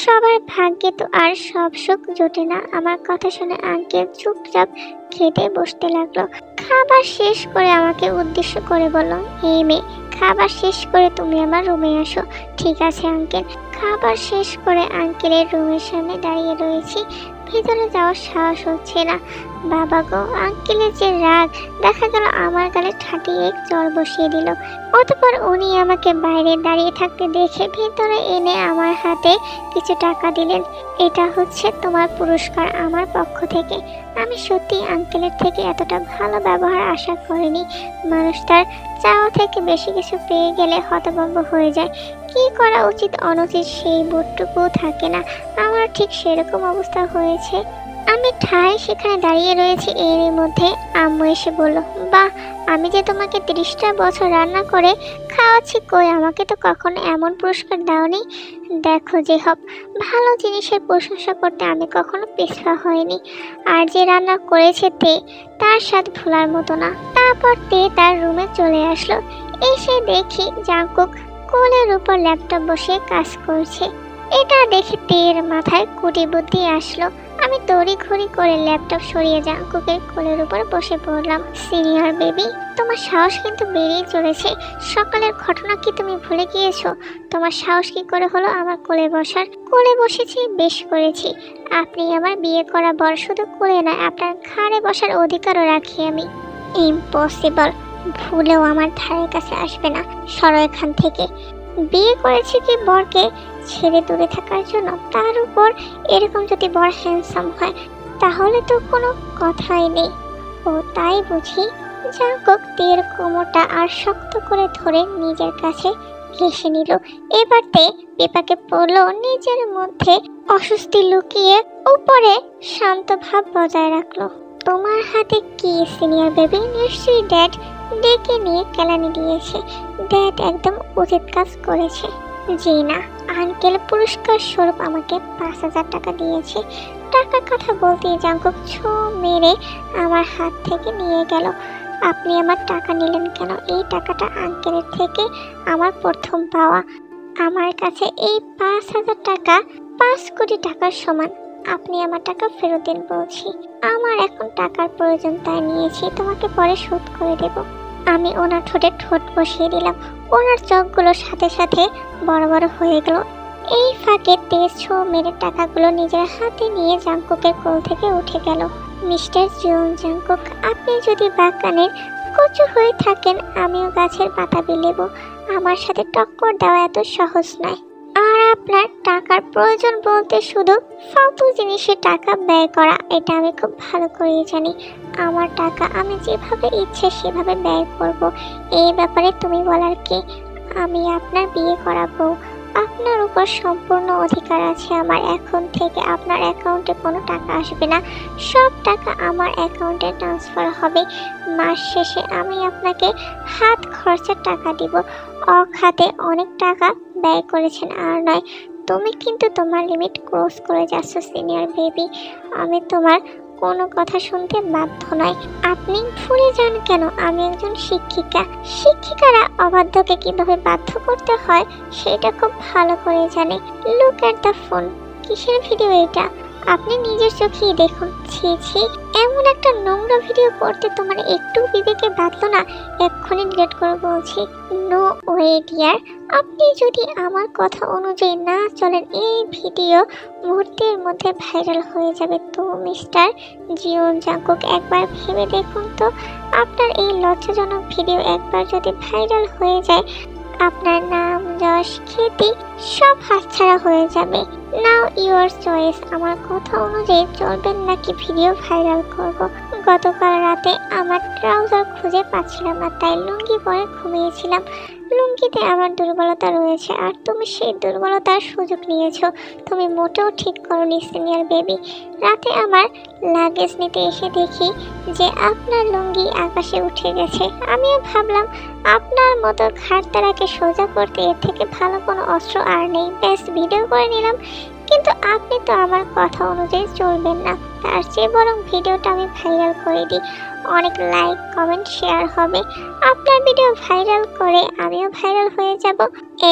সবার ভাগ্যে তো আর সব সুখ জোটে না। আমার কথা শুনে আঙ্কেল চুপচাপ খেতে বসতে লাগলো। খাবার শেষ করে আমাকে উদ্দেশ্য করে বলল, এই মেয়ে, খাবার শেষ করে তুমি আমার রুমে আসো। ঠিক আছে আঙ্কেল। খাবার শেষ করে আঙ্কেলের রুমের সামনে দাঁড়িয়ে রয়েছি, ভিতরে যাওয়ার সাহস হচ্ছে না। বাবা গো, আঙ্কেলের যে রাগ, দেখা গেল আমার গালে ঠাটিয়ে এক চড় বসিয়ে দিল। অতঃপর উনি আমাকে বাইরে দাঁড়িয়ে থাকতে দেখে ভেতরে এনে আমার হাতে কিছু টাকা দিলেন। এটা হচ্ছে তোমার পুরস্কার আমার পক্ষ থেকে। আমি সত্যি আঙ্কেলের থেকে এতটা ভালো ব্যবহার আশা করিনি। মানুষ তার চাওয়া থেকে বেশি কিছু পেয়ে গেলে হতভম্ব হয়ে যায়। কি করা উচিত অনুচিত সেই বোধটুকুও থাকে না। আমার ঠিক সেরকম অবস্থা হয়েছে। আমি ঠায় সেখানে দাঁড়িয়ে রয়েছি। এরই মধ্যে আম্মু এসে বলল, বাহ, আমি যে তোমাকে 30টা বছর রান্না করে খাওয়াচ্ছি, কই আমাকে তো কখনো এমন পুরস্কার দাওনি। দেখো যে হব, ভালো জিনিসের প্রশংসা করতে আমি কখনো পিছপা হইনি। আর যে রান্না করেছে তে, তার স্বাদ ভোলার মতো না। তারপর তে তার রুমে চলে আসলো। এসে দেখি জাঙ্কুক কোলের উপর ল্যাপটপ বসে কাজ করছে। এটা দেখে তের মাথায় কুটি বুদ্ধি আসলো। আমি তড়িঘড়ি করে ল্যাপটপ সরিয়ে জাঙ্কুকের কোলের উপর বসে পড়লাম। সিনিয়র বেবি, তোমার সাহস কিন্তু বেড়েই চলেছে। সকালের ঘটনা কি তুমি ভুলে গিয়েছো? তোমার সাহস কি করে হলো আমার কোলে বসার? কোলে বসেছি, বেশ করেছি। আপনি আমার বিয়ে করা বর, শুধু কোলে না, আপনার ঘাড়ে বসার অধিকারও রাখি আমি। ইম্পসিবল, ভুলেও আমার ধারের কাছে আসবে না, সরো এখান থেকে। বিয়ে করেছি কি বরকে ছেড়ে দূরে থাকার জন্য? তার উপর এরকম যদি বর হ্যান্ডসাম হয় তাহলে তো কোনো কথাই নেই। ও তাই বুঝি? জাঙ্কুক তের কোমরটা আর শক্ত করে ধরে নিজের কাছে ঘেঁষে নিল। এবার তে পেপাকে পড়ল নিজের মধ্যে, অস্বস্তি লুকিয়ে উপরে শান্ত ভাব বজায় রাখলো। তোমার হাতে কি সিনিয়র বেবি? নিশ্চয়ই ড্যাড ডেকে নিয়ে কেলানি দিয়েছে। ড্যাড একদম উচিত কাজ করেছে। জি না, আঙ্কেল পুরস্কার স্বরূপ আমাকে 5,000 টাকা দিয়েছে। টাকার কথা বলতেই জাঙ্কুক ছো মেরে আমার হাত থেকে নিয়ে গেল। আপনি আমার টাকা নিলেন কেন? এই টাকাটা আঙ্কেলের থেকে আমার প্রথম পাওয়া। আমার কাছে এই 5,000 টাকা 5 কোটি টাকার সমান। আপনি আমার টাকা ফেরত দিন বলছি। আমার এখন টাকার প্রয়োজন, তাই নিয়েছি, তোমাকে পরে শোধ করে দেব। আমি ওনার ঠোঁটে ঠোঁট বসিয়ে দিলাম। ওনার চোখগুলো সাথে সাথে বড় বড় হয়ে গেল। এই ফাঁকে তেজ ছো মেরে টাকাগুলো নিজের হাতে নিয়ে জাংকুকের কোল থেকে উঠে গেল। মিস্টার জিওন জাংকুক, আপনি যদি বাগানের কচু হয়ে থাকেন, আমিও গাছের পাতা বিলেব। আমার সাথে টক্কর দেওয়া এত সহজ নয়। আর আপনার টাকার প্রয়োজন বলতে শুধু ফালতু জিনিসে টাকা ব্যয় করা, এটা আমি খুব ভালো করেই জানি। আমার টাকা আমি যেভাবে ইচ্ছে সেভাবে ব্যয় করব। এই ব্যাপারে তুমি বলার কে? আমি আপনার বিয়ে করাবো। আপনার উপর সম্পূর্ণ অধিকার আছে আমার। এখন থেকে আপনার অ্যাকাউন্টে কোনো টাকা আসবে না, সব টাকা আমার অ্যাকাউন্টে ট্রান্সফার হবে। মাস শেষে আমি আপনাকে হাত খরচার টাকা দিব। অখাতে অনেক টাকা ব্যয় করেছেন আর নয়। তুমি কিন্তু তোমার লিমিট ক্রস করে যাচ্ছ সিনিয়র বেবি। আমি তোমার কোনো কথা শুনতে বাধ্য নয়। আপনি ভুলে যান কেন আমি একজন শিক্ষিকা? শিক্ষিকারা অবাধ্যকে কিভাবে বাধ্য করতে হয় সেটা খুব ভালো করে জানে। Look at the phone. কিসের ভিডিও এটা? আপনি নিজের চোখেই দেখুন। ছি ছি, এমন একটা নোংরা ভিডিও করতে তোমার একটু বিবেকে বাঁধলো না? এক্ষুনি ডিলিট করে বলছি। No way dear. আপনি যদি আমার কথা অনুযায়ী না চলেন, এই ভিডিও মুহূর্তের মধ্যে ভাইরাল হয়ে যাবে। তো মিস্টার জিওন জাংকুক, একবার ভেবে দেখুন তো, আপনার এই লজ্জাজনক ভিডিও একবার যদি ভাইরাল হয়ে যায়, আপনার নাম, যশ, খ্যাতি সব হাতছাড়া হয়ে যাবে। নাও ইউর চয়েস। আমার কথা অনুযায়ী চলবেন নাকি ভিডিও ভাইরাল করব? গতকাল রাতে আমার ট্রাউজার খুঁজে পাচ্ছিলাম না, তাই লুঙ্গি পরে ঘুমিয়েছিলাম। লুঙ্গিতে আমার দুর্বলতা রয়েছে আর তুমি সেই দুর্বলতার সুযোগ নিয়েছো। তুমি মোটেও ঠিক করোনি সিনিয়র বেবি। রাতে আমার লাগেজ নিতে এসে দেখি যে আপনার লুঙ্গি আকাশে উঠে গেছে। আমিও ভাবলাম আপনার মতো ঘাটতারাকে সোজা করতে এর থেকে ভালো কোনো অস্ত্র আর নেই। ব্যাস ভিডিও করে নিলাম। কিন্তু আপনি তো আমার কথা অনুযায়ী চলবেন না। তার চেয়ে বরং ভিডিওটা আমি ভাইরাল করে দিই। অনেক লাইক, কমেন্ট, শেয়ার হবে। আপনার ভিডিও ভাইরাল করে আমিও ভাইরাল হয়ে যাব।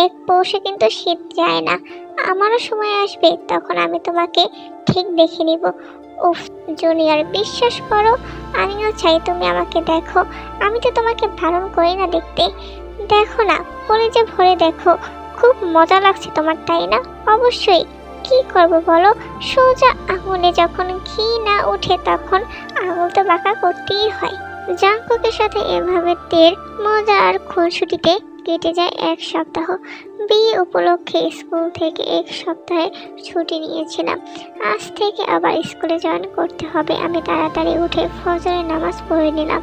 এক পৌষে কিন্তু শীত যায় না। আমারও সময় আসবে, তখন আমি তোমাকে ঠিক দেখে নিব। উফ জুনিয়র, বিশ্বাস করো আমিও চাই তুমি আমাকে দেখো। আমি তো তোমাকে বারণ করি না দেখতে। দেখো না, কলেজে ভরে দেখো। খুব মজা লাগছে তোমার, তাই না? অবশ্যই। কি করব বলো? সোজা আঙুলে যখন ঘি না ওঠে তখন আঙুল তো বাঁকা করতেই হয়। জাংকুকের সাথে এভাবে তের মজা আর খুনসুটিতে কেটে যায় এক সপ্তাহ। বিয়ে উপলক্ষে স্কুল থেকে এক সপ্তাহে ছুটি নিয়েছিলাম। আজ থেকে আবার স্কুলে জয়েন করতে হবে। আমি তাড়াতাড়ি উঠে ফজরের নামাজ পড়ে নিলাম।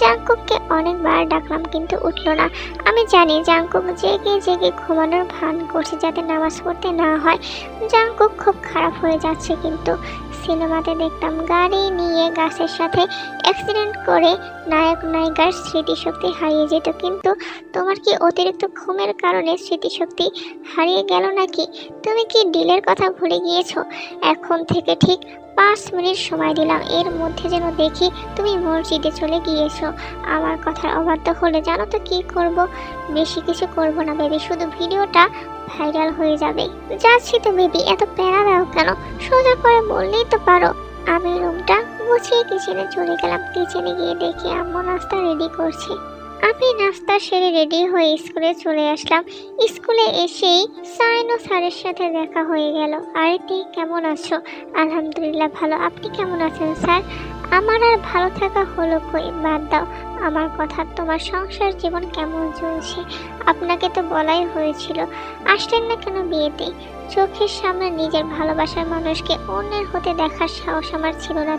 জাংকুককে অনেকবার ডাকলাম কিন্তু উঠলো না। আমি জানি জাংকুক জেগে জেগে ঘুমানোর ভান করছে যাতে নামাজ পড়তে না হয়। জাংকুক খুব খারাপ হয়ে যাচ্ছে। কিন্তু সিনেমাতে দেখতাম গাড়ি নিয়ে গাছের সাথে অ্যাক্সিডেন্ট করে নায়ক নায়িকার স্মৃতিশক্তি হারিয়ে যেত। কিন্তু তোমার কি অতিরিক্ত ঘুমের কারণে স্মৃতিশক্তি হারিয়ে গেল নাকি? তুমি কি ডিলের কথা ভুলে গিয়েছো? এখন থেকে ঠিক 5 মিনিট সময় দিলাম, এর মধ্যে যেন দেখি তুমি মসজিদে চলে গিয়েছো। আমার কথার অবাধ্য হলে জানো তো কি করব? বেশি কিছু করব না বেবি, শুধু ভিডিওটা ভাইরাল হয়ে যাবে। যাচ্ছি তো বেবি, এত প্যারা দাও কেন? সোজা করে বললেই তো পারো। আমি রুমটা গুছিয়ে কিচেনে চলে গেলাম। কিচেনে গিয়ে দেখি আম্মু নাস্তা রেডি করছে। আমি নাস্তা সেরে রেডি হয়ে স্কুলে চলে আসলাম। স্কুলে এসেই সাইনো স্যারের সাথে দেখা হয়ে গেল। আরে তুই কেমন আছো? আলহামদুলিল্লাহ ভালো। আপনি কেমন আছেন স্যার? আমার আর ভালো থাকা হলো কই? বাদ দাও আমার কথা। তোমার সংসার জীবন কেমন চলছে? আপনাকে তো বলাই হয়েছিল, আসলেন না কেন বিয়েতে? চোখের সামনে নিজের ভালোবাসার মানুষকে অন্যের হতে দেখার সাহস আমার ছিল না।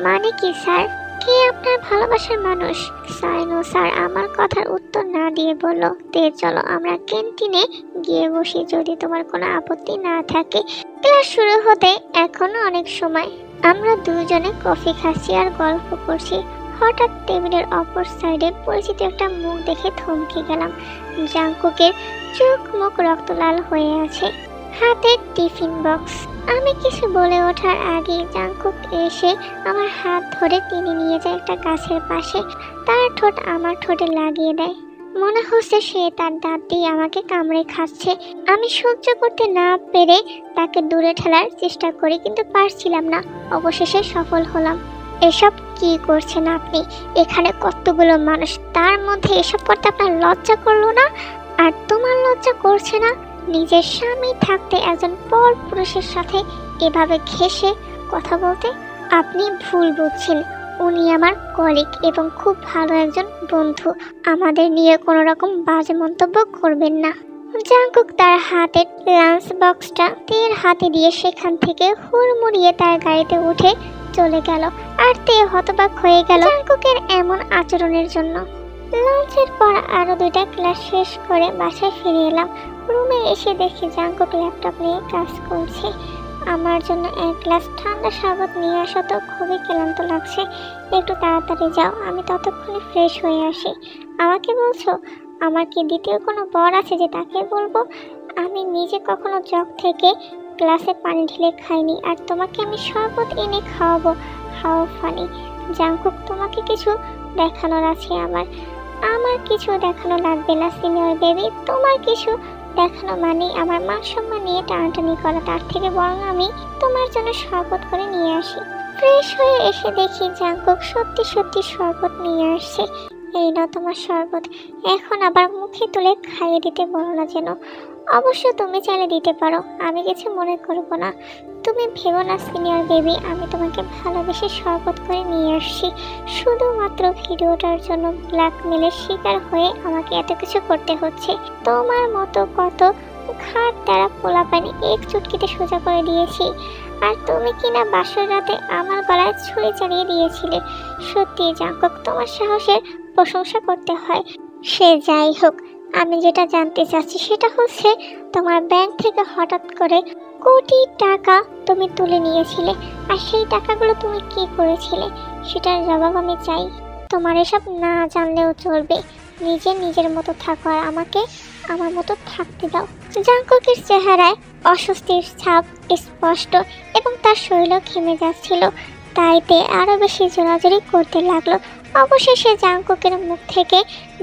মানে কি স্যার? কে আপনার ভালোবাসার মানুষ? সাইনো স্যার আমার কথার উত্তর না দিয়ে বলল, তে চলো আমরা ক্যান্টিনে গিয়ে বসি যদি তোমার কোনো আপত্তি না থাকে। ক্লাস শুরু হতে এখনো অনেক সময়। আমরা দুজনে কফি খাচ্ছি আর গল্প করছি। হঠাৎ টেবিলের অপর সাইডে পরিচিত একটা মুখ দেখে থমকে গেলাম। জাংকুকের চোখ মুখ রক্তলাল হয়ে আছে, হাতে টিফিন বক্স। আমি কিছু বলে ওঠার আগে জাংকুক এসে আমার হাত ধরে টেনে নিয়ে যায় একটা গাছের পাশে। তার ঠোঁট আমার ঠোঁটে লাগিয়ে দেয়। মনে হচ্ছে সে তার দাঁত দিয়ে আমাকে কামড়ে খাচ্ছে। আমি সহ্য করতে না পেরে তাকে দূরে ঠেলার চেষ্টা করি, কিন্তু পারছিলাম না। অবশেষে সফল হলাম। এসব কি করছেন আপনি? এখানে কতগুলো মানুষ, তার মধ্যে এসব করতে আপনার লজ্জা করলো না? আর তোমার লজ্জা করছে না নিজের স্বামী থাকতে একজন পর পুরুষের সাথে এভাবে ঘেঁষে কথা বলতে? আপনি ভুল বুঝছেন, উনি আমার কলিগ এবং খুব ভালো একজন বন্ধু। আমাদের নিয়ে কোনো রকম বাজে মন্তব্য করবেন না। জাঙ্কুক তার হাতের লাঞ্চ বক্সটা তের হাতে দিয়ে সেখান থেকে হুড়মুড়িয়ে তার গাড়িতে উঠে চলে গেল। আর তে হতবাক হয়ে গেল জাঙ্কুকের এমন আচরণের জন্য। লাঞ্চের পর আরো 2টা ক্লাস শেষ করে বাসায় ফিরে এলাম। রুমে এসে দেখি জাঙ্কুক ল্যাপটপ নিয়ে কাজ করছে। আমার জন্য 1 গ্লাস ঠান্ডা শরবত নিয়ে আসো তো, খুবই ক্লান্ত লাগছে। একটু তাড়াতাড়ি যাও, আমি ততক্ষণে ফ্রেশ হয়ে আসি। আমাকে বলছো? আমার কি দ্বিতীয় কোনো বর আছে যে তাকে বলবো? আমি নিজে কখনো জগ থেকে গ্লাসে পানি ঢেলে খাইনি, আর তোমাকে আমি শরবত এনে খাওয়াবো? হাও ফানি। জাঙ্কুক, তোমাকে কিছু দেখানোর আছে আমার। আমার কিছু দেখানো লাগবে না সিনিয়র বেবি। তোমার কিছু দেখানো মানে আমার মান সম্মান নিয়ে টানাটানি করা। তার থেকে বরং আমি তোমার জন্য শরবত করে নিয়ে আসি। ফ্রেশ হয়ে এসে দেখি জাঙ্কুক সত্যি সত্যি শরবত নিয়ে আসছে। এই নাও তোমার শরবত, এখন আবার মুখে তুলে খাইয়ে দিতে বলো না যেন। অবশ্য তুমি চাইলে দিতে পারো, আমি কিছু মনে করবো না। তুমি ভেবো না সিনিয়র বেবি, আমি তোমাকে ভালোবেসে শরবত করে নিয়ে আসছি। শুধুমাত্র ভিডিওটার জন্য ব্ল্যাকমেলের শিকার হয়ে আমাকে এত কিছু করতে হচ্ছে। তোমার মতো কত ঘাট দ্বারা পোলাপানি এক চুটকিতে সোজা করে দিয়েছি, আর তুমি কিনা বাসর রাতে আমার গলায় ছুরি চালিয়ে দিয়েছিলে। সত্যি জাঙ্কুক, তোমার সাহসের প্রশংসা করতে হয়। সে যাই হোক, আমি যেটা জানতে চাচ্ছি সেটা হচ্ছে তোমার ব্যাংক থেকে হঠাৎ করে কোটি টাকা তুমি তুলে নিয়েছিলে, আর সেই টাকাগুলো তুমি কি করেছিলে সেটার জবাব আমি চাই। তোমার এসব না জানলেও চলবে, নিজের মতো থাকো আর আমাকে আমার মতো থাকতে দাও। জাঙ্কুকের চেহারায় অস্বস্তির ছাপ স্পষ্ট এবং তার শরীরও ঘেমে যাচ্ছিল। তাইতে আরো বেশি জোরাজোরি করতে লাগলো। অবশেষে জাঙ্কুকের মুখ থেকে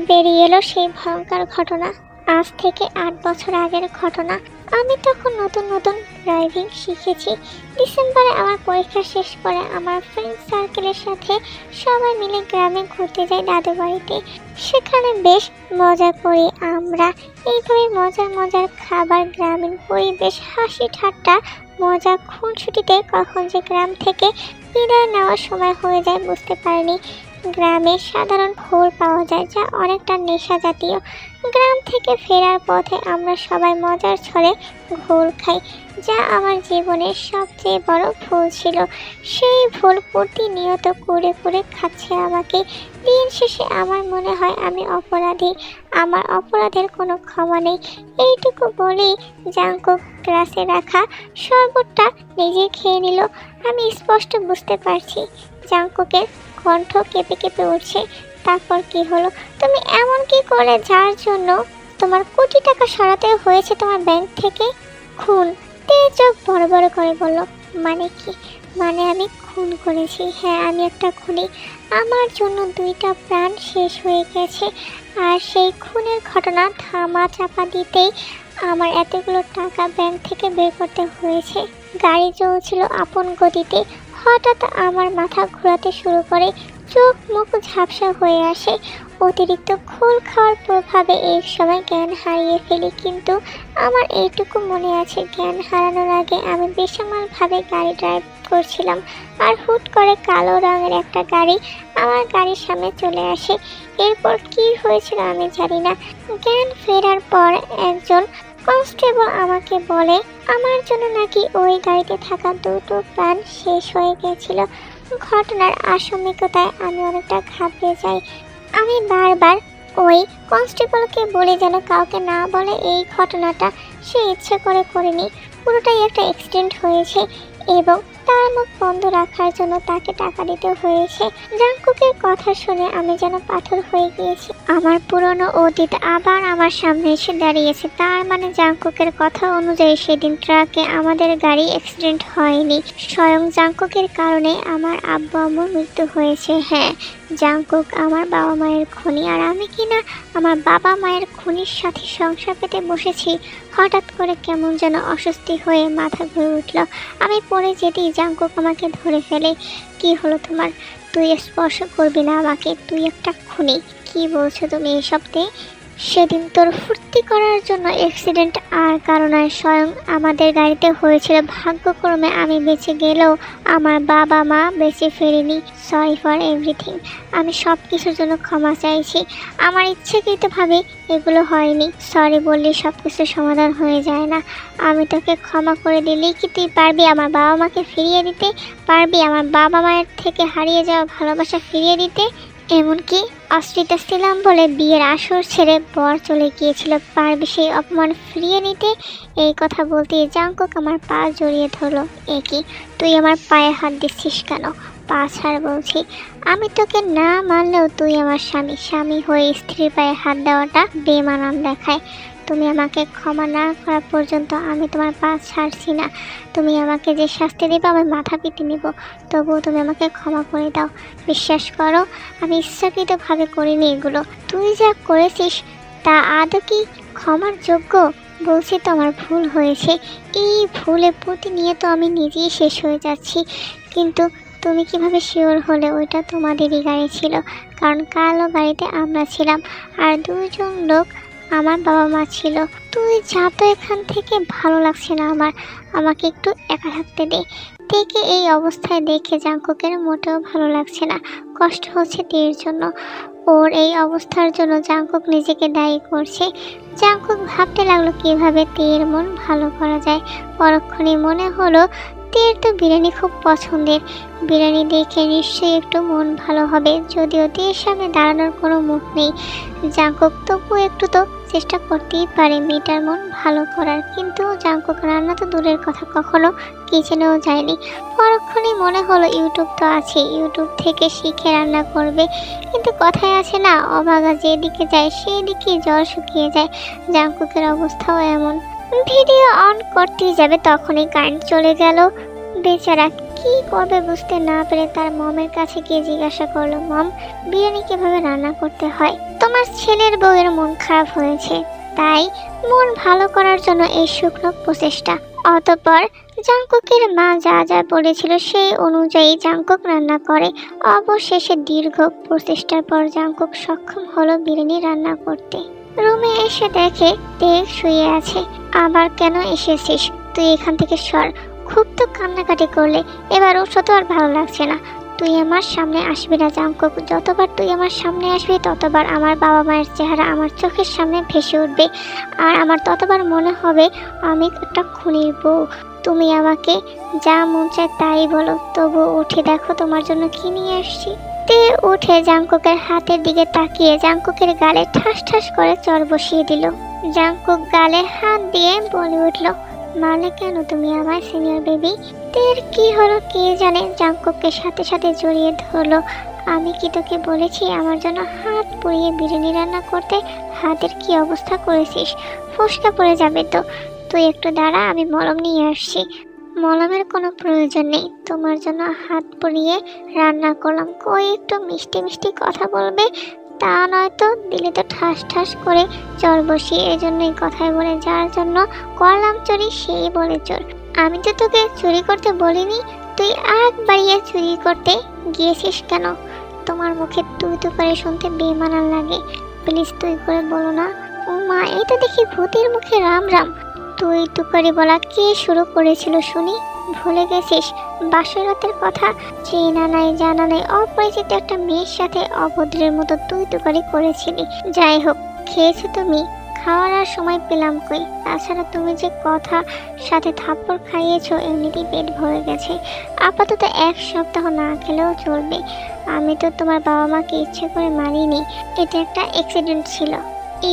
বেরিয়ে এলো সেই ভয়ঙ্কর ঘটনা। আজ থেকে 8 বছর আগের ঘটনা। আমি তখন নতুন ড্রাইভিং শিখেছি। ডিসেম্বরে আমার পরীক্ষা শেষ করে আমার ফ্রেন্ড সার্কেলের সাথে সবাই মিলে গ্রামে ঘুরতে যাই দাদু বাড়িতে। সেখানে বেশ মজা করি আমরা। এইভাবে মজার খাবার, গ্রামীণ পরিবেশ, হাসি ঠাট্টা, মজা খুনসুটিতে কখন যে গ্রাম থেকে বিদায় নেওয়ার সময় হয়ে যায় বুঝতে পারিনি। গ্রামে সাধারণ ফুল পাওয়া যায় যা অনেকটা নেশা জাতীয়। গ্রাম থেকে ফেরার পথে আমরা সবাই মজার ছলে ঘোল খাই, যা আমার জীবনের সবচেয়ে বড় ভুল ছিল। সেই ভুল প্রতিনিয়ত করে খাচ্ছে আমাকে। দিন শেষে আমার মনে হয় আমি অপরাধী, আমার অপরাধের কোনো ক্ষমা নেই। এইটুকু বলেই জাঙ্কুক গ্লাসে রাখা শরবতটা নিজে খেয়ে নিল। আমি স্পষ্ট বুঝতে পারছি জাঙ্কুকের কণ্ঠ কেঁপে উঠছে। তারপর কি হলো? তুমি এমন কি করে যার জন্য তোমার কোটি টাকা সরাতে হয়েছে তোমার ব্যাংক থেকে? খুন। তে চোখ বড় করে বলল, মানে কি? মানে আমি খুন করেছি। হ্যাঁ, আমি একটা খুনি। আমার জন্য 2টা প্রাণ শেষ হয়ে গেছে, আর সেই খুনের ঘটনা ধামা চাপা দিতেই আমার এতগুলো টাকা ব্যাংক থেকে বের করতে হয়েছে। গাড়ি চলছিল আপন গতিতে। হঠাৎ আমার মাথা ঘোরাতে শুরু করে, চোখ মুখ ঝাপসা হয়ে আসে। অতিরিক্ত খোল খাওয়ার প্রভাবে এই সময় জ্ঞান হারিয়ে ফেলি। কিন্তু আমার এইটুকু মনে আছে, জ্ঞান হারানোর আগে আমি বেসামালভাবে গাড়ি ড্রাইভ করছিলাম, আর হুট করে কালো রঙের একটা গাড়ি আমার গাড়ির সামনে চলে আসে। এরপর কি হয়েছিল আমি জানি না। জ্ঞান ফেরার পর একজন কনস্টেবল আমাকে বলে আমার জন্য নাকি ওই গাড়িতে থাকা 2টো প্রাণ শেষ হয়ে গেছিল। ঘটনার আশঙ্কায় আমি অনেকটা ঘাবড়ে যাই। আমি বারবার ওই কনস্টেবলকে বলে যেন কাউকে না বলে এই ঘটনাটা। সে ইচ্ছে করে করেনি, পুরোটাই একটা অ্যাক্সিডেন্ট হয়েছে, এবং তার মুখ বন্ধ রাখার জন্য তাকে টাকা দিতে হয়েছে। জাঙ্কুকের কথা শুনে আমি যেন পাথর হয়ে গিয়েছি। আমার পুরনো অতীত আবার আমার সামনে এসে দাঁড়িয়েছে। তার মানে জাঙ্কুকের কথা অনুযায়ী সেদিন ট্রাকে আমাদের গাড়ি অ্যাক্সিডেন্ট হয়নি। স্বয়ং জাঙ্কুকের কারণে আমার আব্বু আম্মুর মৃত্যু হয়েছে। হ্যাঁ, জাঙ্কুক আমার বাবা মায়ের খুনি, আর আমি কিনা আমার বাবা মায়ের খুনির সাথে সংসার পেতে বসেছি। হঠাৎ করে কেমন যেন অস্বস্তি হয়ে মাথা ঘুরে উঠল। আমি পড়ে যেতেই জাংকুক আমাকে ধরে ফেলে। কি হলো তোমার? তুই স্পর্শ করবি না আমাকে, তুই একটা খুনি। কি বলছো তুমি এসবতে? সেদিন তোর ফুর্তি করার জন্য অ্যাক্সিডেন্ট আর কারণে স্বয়ং আমাদের গাড়িতে হয়েছিল। ভাগ্যক্রমে আমি বেঁচে গেলেও আমার বাবা মা বেঁচে ফেরেনি। Sorry for everything. আমি সব কিছুর জন্য ক্ষমা চাইছি। আমার ইচ্ছাকৃতভাবে এগুলো হয়নি। সরি বললে সব কিছুর সমাধান হয়ে যায় না। আমি তোকে ক্ষমা করে দিলেই কি তুই পারবি আমার বাবা মাকে ফিরিয়ে দিতে? পারবি আমার বাবা মায়ের থেকে হারিয়ে যাওয়া ভালোবাসা ফিরিয়ে দিতে? এমনকি অস্ট্রিতে ছিলাম বলে বিয়ের আসর ছেড়ে বর চলে গিয়েছিল, পারবি সেই অপমান ফিরিয়ে নিতে? এই কথা বলতেই জাংকুক আমার পা জড়িয়ে ধরলো। কি তুই আমার পায়ে হাত দিচ্ছিস কেন? পা ছাড় বলছি। আমি তোকে না মানলেও তুই আমার স্বামী, স্বামী হয়ে স্ত্রীর পায়ে হাত দেওয়াটা বেমানান দেখায়। তুমি আমাকে ক্ষমা না করা পর্যন্ত আমি তোমার পা ছাড়ছি না। তুমি আমাকে যে শাস্তি দেবে আমি মাথা পিটে নিব, তবুও তুমি আমাকে ক্ষমা করে দাও। বিশ্বাস করো আমি ইচ্ছাকৃতভাবে করিনি এগুলো। তুই যা করেছিস তা আদৌ কি ক্ষমার যোগ্য? বলছি তো আমার ভুল হয়েছে। এই ভুলে প্রতিনিয়ত আমি নিজেই শেষ হয়ে যাচ্ছি। কিন্তু তুমি কিভাবে শিওর হলে ওইটা তোমাদেরই গাড়ি ছিল? কারণ কালো গাড়িতে আমরা ছিলাম আর দুজন লোক আমার বাবা মা ছিল। তুই যা তো এখান থেকে, ভালো লাগছে না আমার, আমাকে একটু একা থাকতে দে। তেকে এই অবস্থায় দেখে জাংকুকের মোটেও ভালো লাগছে না, কষ্ট হচ্ছে তের জন্য। ওর এই অবস্থার জন্য জাংকুক নিজেকে দায়ী করছে। জাংকুক ভাবতে লাগলো কিভাবে তের মন ভালো করা যায়। পরক্ষণে মনে হলো তের তো বিরিয়ানি খুব পছন্দের, বিরিয়ানি দেখে নিশ্চয়ই একটু মন ভালো হবে। যদিও তের সামনে দাঁড়ানোর কোনো মুখ নেই, জাংকুক তবু একটু তো চেষ্টা করতেই পারে মেয়েটার মন ভালো করার। কিন্তু জাংকুক রান্না তো দূরের কথা, কখনো কিচেনেও যায়নি। পরক্ষণে মনে হলো ইউটিউব তো আছে, ইউটিউব থেকে শিখে রান্না করবে। কিন্তু কথায় আছে না, অভাগা যেদিকে যায় সেই দিকে জল শুকিয়ে যায়। জাংকুকের অবস্থাও এমন। ভিডিও অন করতেই যাবে তখনই কারেন্ট চলে গেল। বেচারা কি করবে বুঝতে না পেরে তার মমের কাছে গিয়ে জিজ্ঞাসা করলো, মম বিরিয়ানি কিভাবে রান্না করতে হয়? তোমার ছেলের বউয়ের মন খারাপ হয়েছে, তাই মন ভালো করার জন্য এই শুকনো প্রচেষ্টা। অতঃপর জাংকুকের মা যা যা বলেছিল সেই অনুযায়ী জাংকুক রান্না করে। অবশেষে দীর্ঘ প্রচেষ্টার পর জাংকুক সক্ষম হলো বিরিয়ানি রান্না করতে। রুমে এসে দেখে তে শুয়ে আছে। আবার কেন এসেছিস? তুই এখান থেকে সর। খুব তো কান্নাকাটি করলে, এবার ওঠো তো আর ভালো লাগছে না। তুই আমার সামনে আসবি না জাংকুক। যতবার তুই আমার সামনে আসবি ততবার আমার বাবা মায়ের চেহারা আমার চোখের সামনে ভেসে উঠবে, আর আমার ততবার মনে হবে আমি একটা খুনির বউ। তুমি আমাকে যা মন চায় তাই বলো, তবু উঠে দেখো তোমার জন্য কি নিয়ে আসছি। তে উঠে জাংকুকের হাতের দিকে তাকিয়ে জাংকুকের গালে ঠাস ঠাস করে চড় বসিয়ে দিল। জাংকুক গালে হাত দিয়ে বলে উঠল, মারলে কেন তুমি আমার সিনিয়র বেবি? তের কি হলো কে জানে, জাংকুককে সাথে সাথে জড়িয়ে ধরলো। আমি কি তোকে বলেছি আমার জন্য হাত পুড়িয়ে বিরিয়ানি রান্না করতে? হাতের কি অবস্থা করেছিস, ফসকা পড়ে যাবে তো। তুই একটু দাঁড়া, আমি মলম নিয়ে আসছি। মলমের কোনো প্রয়োজন নেই, তোমার জন্য হাত পুড়িয়ে রান্না করলাম। কই একটু মিষ্টি মিষ্টি কথা বলবে, তা নয়তো দিলে তো ঠাস ঠাস করে চর বসিয়ে। এজন্যই কথায় বলে যার জন্য করলাম চুরি সেই বলে চোর। আমি তো তোকে চুরি করতে বলিনি, তুই আগ বাড়িয়ে চুরি করতে গিয়েছিস কেন? তোমার মুখে তুই তো করে শুনতে বেমানান লাগে, প্লিজ তুই করে বলো না। ও মা, এই তো দেখি ভূতের মুখে রাম রাম। তুই তু করে বলা কে শুরু করেছিল শুনি? ভুলে গেছিস বাসর রাতের কথা? চেনা নাই জানা নাই অপরিচিত একটা মেয়ের সাথে অভদ্রের মতো তুই তুকারি করেছিলি। যাই হোক, খেয়েছো তুমি? খাওয়ার আর সময় পেলাম কই? তাছাড়া তুমি যে কথা সাথে থাপ্পড় খাইয়েছো এমনিতেই পেট ভরে গেছে। আপাতত 1 সপ্তাহ না খেলেও চলবে। আমি তো তোমার বাবা মাকে ইচ্ছে করে মারিনি, এটা একটা অ্যাক্সিডেন্ট ছিল।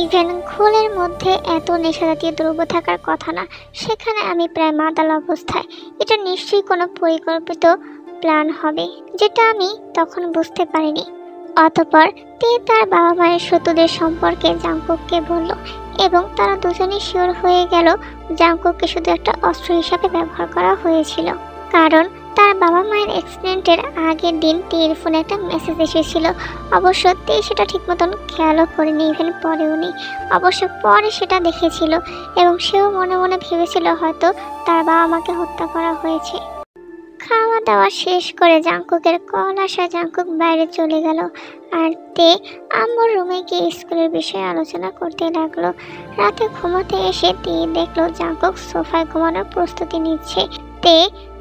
ইভেন খোলের মধ্যে এত নেশাজাতীয় দ্রব্য থাকার কথা না, সেখানে আমি প্রায় মাতাল অবস্থায়। এটা নিশ্চয়ই কোনো পরিকল্পিত প্ল্যান হবে, যেটা আমি তখন বুঝতে পারিনি। অতঃপর তে তার বাবা মায়ের শত্রুদের সম্পর্কে জাংকুককে বলল, এবং তারা দুজনেই শিওর হয়ে গেল জাংকুককে শুধু একটা অস্ত্র হিসাবে ব্যবহার করা হয়েছিল। কারণ তার বাবা মায়ের অ্যাক্সিডেন্টের আগের দিন তের ফোনে একটা মেসেজ এসেছিল। অবশ্য তে সেটা ঠিক মতন খেয়ালও করেনি, ইভেন পরেও নি। অবশ্য পরে সেটা দেখেছিল এবং সেও মনে মনে ভেবেছিল হয়তো তার বাবা মাকে হত্যা করা হয়েছে। খাওয়া দাওয়া শেষ করে জাংকুকের কল আসা জাংকুক বাইরে চলে গেল। আর তে আম্মুর রুমে গিয়ে স্কুলের বিষয়ে আলোচনা করতে লাগলো। রাতে ঘুমাতে এসে তে দেখলো জাংকুক সোফায় ঘুমানোর প্রস্তুতি নিচ্ছে। তে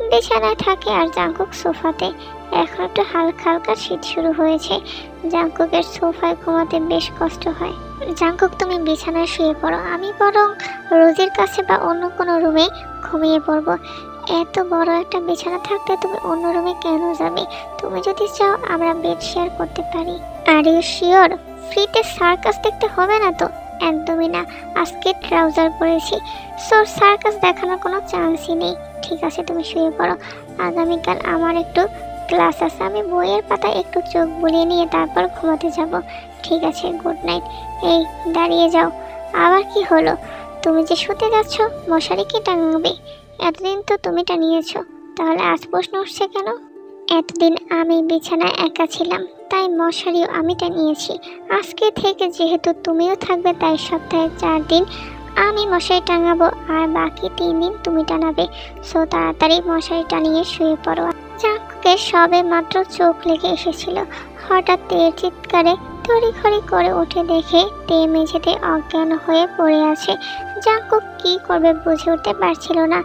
বিছানায় থাকে আর জাংকুক সোফাতে। এখন একটু হালকা হালকা শীত শুরু হয়েছে। জাংকুকের সোফায় ঘুমাতে বেশ কষ্ট হয়। জাংকুক, তুমি বিছানায় শুয়ে পড়ো, আমি বরং রোজির কাছে বা অন্য কোনো রুমে ঘুমিয়ে পড়বো। এত বড় একটা বিছানা থাকতে তুমি অন্য রুমে কেন যাবে? তুমি যদি চাও আমরা বেড শেয়ার করতে পারি। Are you sure? ফ্রিতে সার্কাস দেখতে হবে না তো? একদমই না, আজকে ট্রাউজার পরেছি, সো সার্কাস দেখানোর কোনো চান্সই নেই। ঠিক আছে, তুমি শুয়ে পড়ো। আগামীকাল আমার একটু ক্লাস আছে, আমি বইয়ের পাতায় একটু চোখ বুলিয়ে নিয়ে তারপর ঘুমাতে যাব। ঠিক আছে, গুড নাইট। এই দাঁড়িয়ে যাও, আবার কি হলো? তুমি যে শুতে যাচ্ছ, মশারি কি টাঙাবে? এতদিন তো তুমি টানিয়েছো, তাহলে আজ প্রশ্ন উঠছে কেন? এতদিন আমি বিছানায় একা ছিলাম, তাই মশারিও আমি টানিয়েছি। আজকে থেকে যেহেতু তুমিও থাকবে, তাই সপ্তাহে 4 দিন আমি মশারি টাঙাবো আর বাকি 3 দিন তুমি টানাবে। সো তাড়াতাড়ি মশারি টানিয়ে শুয়ে পড়ো। জাংকুকের সবে মাত্র চোখ লেগে এসেছিল, হঠাৎ তের চিৎকারে তড়িঘড়ি করে উঠে দেখে তে মেঝেতে অজ্ঞান হয়ে পড়ে আছে। জাংকুক কি করবে বুঝে উঠতে পারছিল না।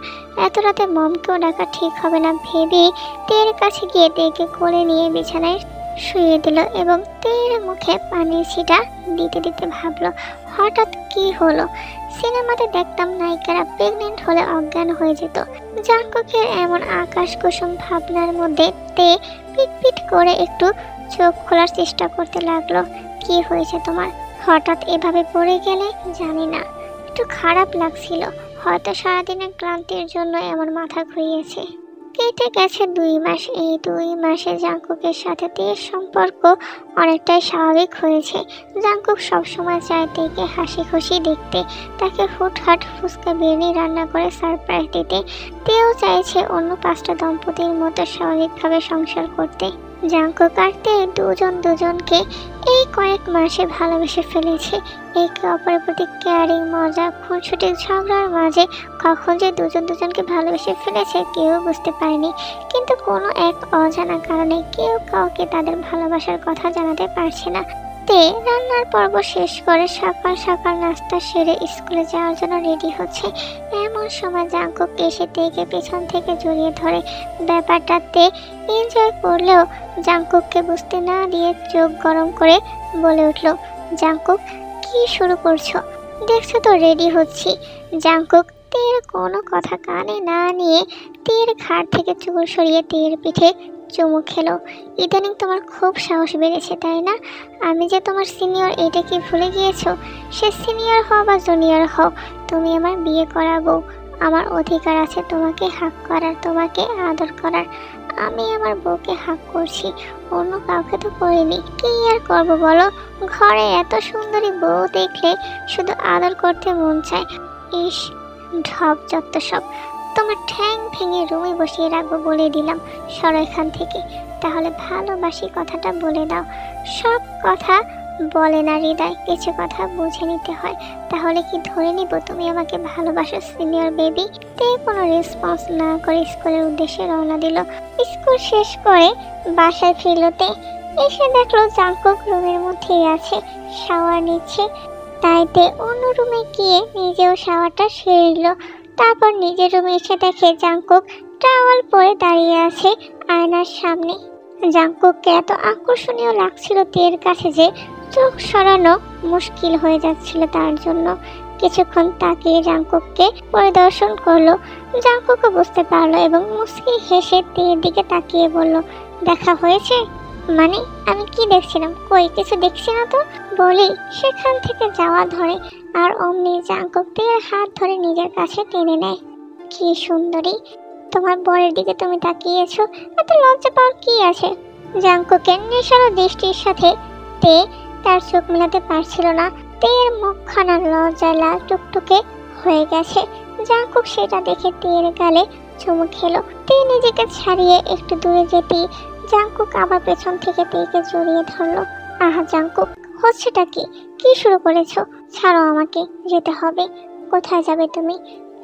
এত রাতে মমকেও ডাকা ঠিক হবে না ভেবে তের কাছে গিয়ে তেকে কোলে নিয়ে বিছানায় শুয়ে দিল এবং তের মুখে পানির ছিটা দিতে দিতে ভাবলো, হঠাৎ কি হলো? সিনেমাতে দেখতাম নায়িকারা প্রেগনেন্ট হলে অজ্ঞান হয়ে যেত। জাংকুকের এমন আকাশ কুসুম ভাবনার মধ্যে তে পিট করে একটু চোখ খোলার চেষ্টা করতে লাগলো। কি হয়েছে তোমার? হঠাৎ এভাবে পড়ে গেলে? জানি না, একটু খারাপ লাগছিল, হয়তো সারাদিনের ক্লান্তির জন্য এমন মাথা ঘুরিয়েছে। কেটে গেছে 2 মাস। এই 2 মাসে জাংকুকের সাথে তের সম্পর্ক অনেকটাই স্বাভাবিক হয়েছে। জাংকুক সবসময় চায় তেকে হাসি খুশি দেখতে, তাকে হুটহাট ফুচকা বিরিয়ানি রান্না করে সারপ্রাইজ দিতে। তেও চাইছে অন্য 5টা দম্পতির মতো স্বাভাবিকভাবে সংসার করতে। জাংকুক আর তে দুজনকে এই কয়েক মাসে ভালোবেসে ফেলেছে। একে অপরের প্রতি কেয়ারিং, মজা, খুনসুটি, ঝগড়ার মাঝে কখন যে দুজনকে ভালোবেসে ফেলেছে কেউ বুঝতে পারেনি। কিন্তু কোনো এক অজানা কারণে কেউ কাউকে তাদের ভালোবাসার কথা জানাতে পারছে না। তে রান্নার পর্ব শেষ করে সকাল সকাল নাস্তা সেরে স্কুলে যাওয়ার জন্য রেডি হচ্ছে। এমন সময় জাংকুক এসে তেকে পেছন থেকে জড়িয়ে ধরে। ব্যাপারটা তে এনজয় করলেও জাংকুককে বুঝতে না দিয়ে চোখ গরম করে বলে উঠল, জাংকুক কি শুরু করছো? দেখছো তো রেডি হচ্ছি। জাংকুক তের কোনো কথা কানে না নিয়ে তের ঘাড় থেকে চুল সরিয়ে তের পিঠে চুমু খেলো। ইদানিং তোমার খুব সাহস বেড়েছে, তাই না? আমি যে তোমার সিনিয়র, এটা কি ভুলে গিয়েছো? সে সিনিয়র হও বা জুনিয়র হও, তুমি আমার বিয়ে করাবো। আমার অধিকার আছে তোমাকে হাক করার, তোমাকে আদর করার। আমি আমার বউকে হাক করছি, অন্য কাউকে তো করিনি। কি আর করবো বলো? ঘরে এত সুন্দরী বউ দেখলে শুধু আদর করতে মন চায়। ইস, ঢপ যত সব। তোমার ঠ্যাং ভেঙে রুমে বসিয়ে রাখবো বলে দিলাম। সরো এখান থেকে। তাহলে ভালোবাসি কথাটা বলে দাও। সব কথা বলে না হৃদয়, কিছু কথা বুঝে নিতে হয়। তাহলে কি ধরে নিব তুমি আমাকে ভালোবাসো সিনিয়র বেবি? তে কোনো রেসপন্স না করে স্কুলের উদ্দেশ্যে রওনা দিল। স্কুল শেষ করে বাসায় ফিরলতে এসে দেখলো জাংকুক রুমের মধ্যেই আছে, শাওয়ার নিচ্ছে। তাইতে অন্য রুমে গিয়ে নিজেও শাওয়ারটা সেরে নিল। তারপর নিজের রুমে এসে দেখে জাংকুক টাওয়াল পরে দাঁড়িয়ে আছে আয়নার সামনে। জাংকুককে এত আকর্ষণীয় লাগছিল তের কাছে যে চোখ সরানো মুশকিল হয়ে যাচ্ছিল তার জন্য। কিছুক্ষণ তাকিয়ে জাংকুককে পরিদর্শন করলো। জাংকুকও বুঝতে পারলো এবং মুচকি হেসে তের দিকে তাকিয়ে বলল, দেখা হয়েছে? মানে আমি কি দেখছিলাম? কই কিছু দেখছি না তো। বলি সেখান থেকে যাওয়া ধরে আর অমনি জাংকুক তের হাত ধরে নিজের কাছে টেনে নেয়। কি সুন্দরী, তোমার বরের দিকে তুমি তাকিয়েছো, এত লজ্জা পাওয়ার কি আছে? জাংকুকের নেশানো দৃষ্টির সাথে তে তার চোখ মেলাতে পারছিল না। তের মুখখানা লজ্জায় লাল টুকটুকে হয়ে গেছে। জাংকুক সেটা দেখে তের গালে চুমু খেলো। তে নিজেকে ছাড়িয়ে একটু দূরে যেতেই জাংকুক আবার পেছন থেকে তেকে জড়িয়ে ধরলো। আহা জাংকুক, হচ্ছেটা কি? কি শুরু করেছো? ছাড়ো আমাকে, যেতে হবে। কোথায় যাবে তুমি?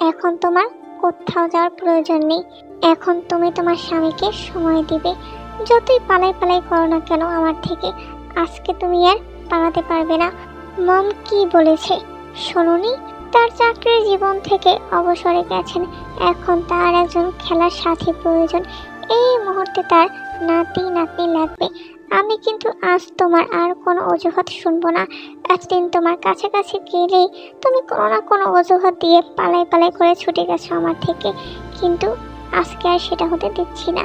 এখন তোমার কোথাও যাওয়ার প্রয়োজন নেই। এখন তুমি তোমার স্বামীকে সময় দিবে। যতই পালাই পালাই করো না কেন আমার থেকে, আজকে তুমি আর পালাতে পারবে না। মম কি বলেছে শোনোনি? তার চাকরির জীবন থেকে অবসরে গেছেন, এখন তার একজন খেলার সাথী প্রয়োজন। এই মুহূর্তে তার নাতি নাতনি লাগবে। আমি কিন্তু আজ তোমার আর কোনো অজুহাত শুনবো না। এতদিন তোমার কাছাকাছি গেলেই তুমি কোনো না কোনো অজুহাত দিয়ে পালাই পালাই করে ছুটে গেছো আমার থেকে, কিন্তু আজকে আর সেটা হতে দিচ্ছি না।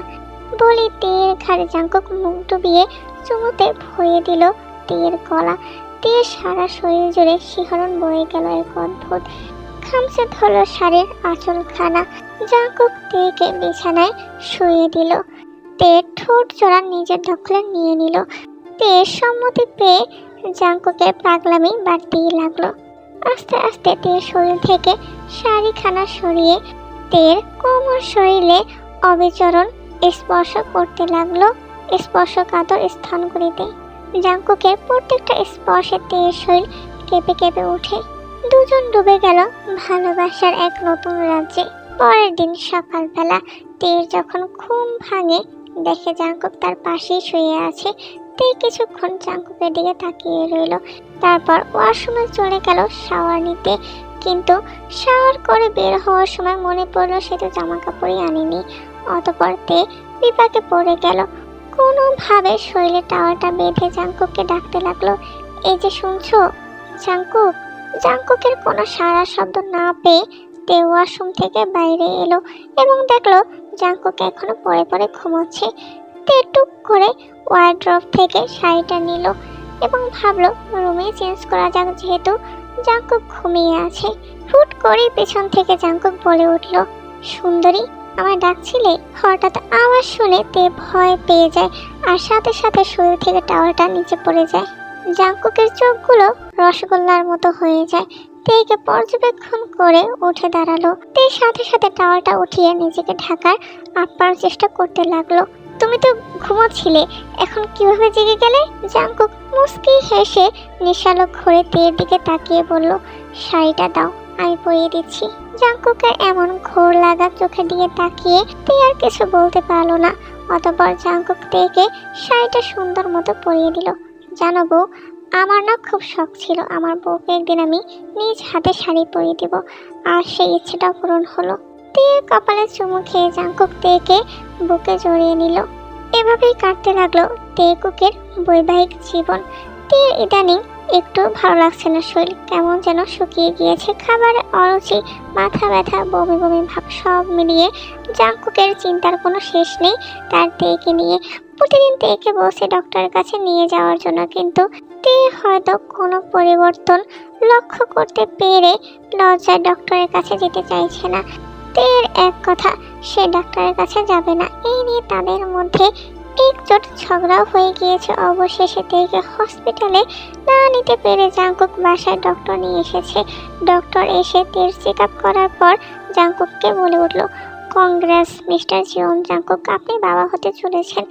বলি তের ঘাড়ে জাঙ্কুক মুখ ডুবিয়ে চুমুতে ভরিয়ে দিল তের গলা। তের সারা শরীর জুড়ে শিহরণ বয়ে গেল এক অদ্ভুত। খামচে ধরল শাড়ির আঁচলখানা। জাঙ্কুক তেকে বিছানায় শুয়ে দিল। তে ঠোঁট জোড়া নিজের দখলে নিয়ে নিল। তের সম্মতি পেয়ে জাঙ্কুকের পাগলামি বাড়তেই লাগলো। আস্তে আস্তে তের শরীর থেকে শাড়িখানা সরিয়ে তের কোমল শরীরে অবিচরণ স্পর্শ করতে লাগলো, স্পর্শকাতর স্থানগুলিতে। জাঙ্কুকের প্রত্যেকটা স্পর্শে তের শরীর কেঁপে কেঁপে ওঠে। দুজন ডুবে গেল ভালোবাসার এক নতুন রাজ্যে। পরের দিন সকালবেলা তের যখন ঘুম ভাঙে, দেখে জাঙ্কুক তার পাশেই শুয়ে আছে। তে কিছুক্ষণ জাঙ্কুকের দিকে তাকিয়ে রইল, তারপর ওয়াশরুমে চলে গেল শাওয়ার নিতে। কিন্তু শাওয়ার করে বের হওয়ার সময় মনে পড়লো সে তো জামা কাপড়ই আনেনি। অতঃপর তে বিপাকে পড়ে গেল। কোনোভাবে শরীরে টাওয়ালটা বেঁধে জাঙ্কুককে ডাকতে লাগলো, এই যে শুনছো জাঙ্কুক। জাঙ্কুকের কোনো সাড়া শব্দ না পেয়ে তে ওয়াশরুম থেকে বাইরে এলো এবং দেখলো জাঙ্কুক এখনো পড়ে পড়ে ঘুমোচ্ছে। তে টুক করে ওয়ার্ড্রপ থেকে শাড়িটা নিল এবং ভাবলো রুমে চেঞ্জ করা যাক, যেহেতু জাঙ্কুক ঘুমিয়ে আছে। হুট করে পেছন থেকে জাঙ্কুক বলে উঠল, সুন্দরী আমায় ডাকছিলে? হঠাৎ আওয়াজ শুনে তে ভয় পেয়ে যায় আর সাথে সাথে শরীর থেকে টাওয়ালটা নিচে পড়ে যায়। জাঙ্কুকের চোখগুলো রসগোল্লার মতো হয়ে যায়। তেকে পর্যবেক্ষণ করে উঠে দাঁড়ালো। তে সাথে সাথে টাওয়ালটা উঠিয়ে নিজেকে ঢাকার আপ্রাণ চেষ্টা করতে লাগলো। তুমি তো ঘুমোচ্ছিলে, এখন কিভাবে জেগে গেলে? জাঙ্কুক মুস্কি হেসে নিশালো ঘুরে তের দিকে তাকিয়ে বলল, শাড়িটা দাও, আমি পরিয়ে দিচ্ছি। জাঙ্কুকের এমন ঘোর লাগা চোখে দিয়ে তাকিয়ে তে আর কিছু বলতে পারলো না। অতঃপর জাঙ্কুক তেকে শাড়িটা সুন্দর মতো পরিয়ে দিল। জানো বউ, আমার না খুব শখ ছিল আমার বউকে একদিন আমি নিজ হাতে শাড়ি পরিয়ে দিব, আর সেই ইচ্ছেটা পূরণ হলো। তের কপালে চুমু খেয়ে জাঙ্কুক তেকে বুকে জড়িয়ে নিল। এভাবেই কাটতে লাগলো তেকুকের বৈবাহিক জীবন। তের ইদানিং একটু ভালো লাগছে না, শরীর কেমন যেন শুকিয়ে গিয়েছে। খাবারে অরুচি, মাথা ব্যথা, বমি বমি ভাব সব মিলিয়ে জাঙ্কুকের চিন্তার কোনো শেষ নেই তার তেকে নিয়ে। প্রতিদিন তেকে বসে ডক্টরের কাছে নিয়ে যাওয়ার জন্য, কিন্তু তে হয়তো কোনো পরিবর্তন লক্ষ্য করতে পেরে লজ্জায় ডক্টরের কাছে যেতে চাইছে না। তের এক কথা, সে ডাক্তারের কাছে যাবে না। এই নিয়ে তাদের মধ্যে একজোট ঝগড়াও হয়ে গিয়েছে। অবশেষে তেকে হসপিটালে না নিতে পেরে জাঙ্কুক বাসায় ডক্টর নিয়ে এসেছে। ডক্টর এসে তের চেক আপ করার পর জাঙ্কুককে বলে উঠল, কংগ্রেস মিস্টার জিওন জাঙ্কুক, আপনি বাবা হতে চলেছেন।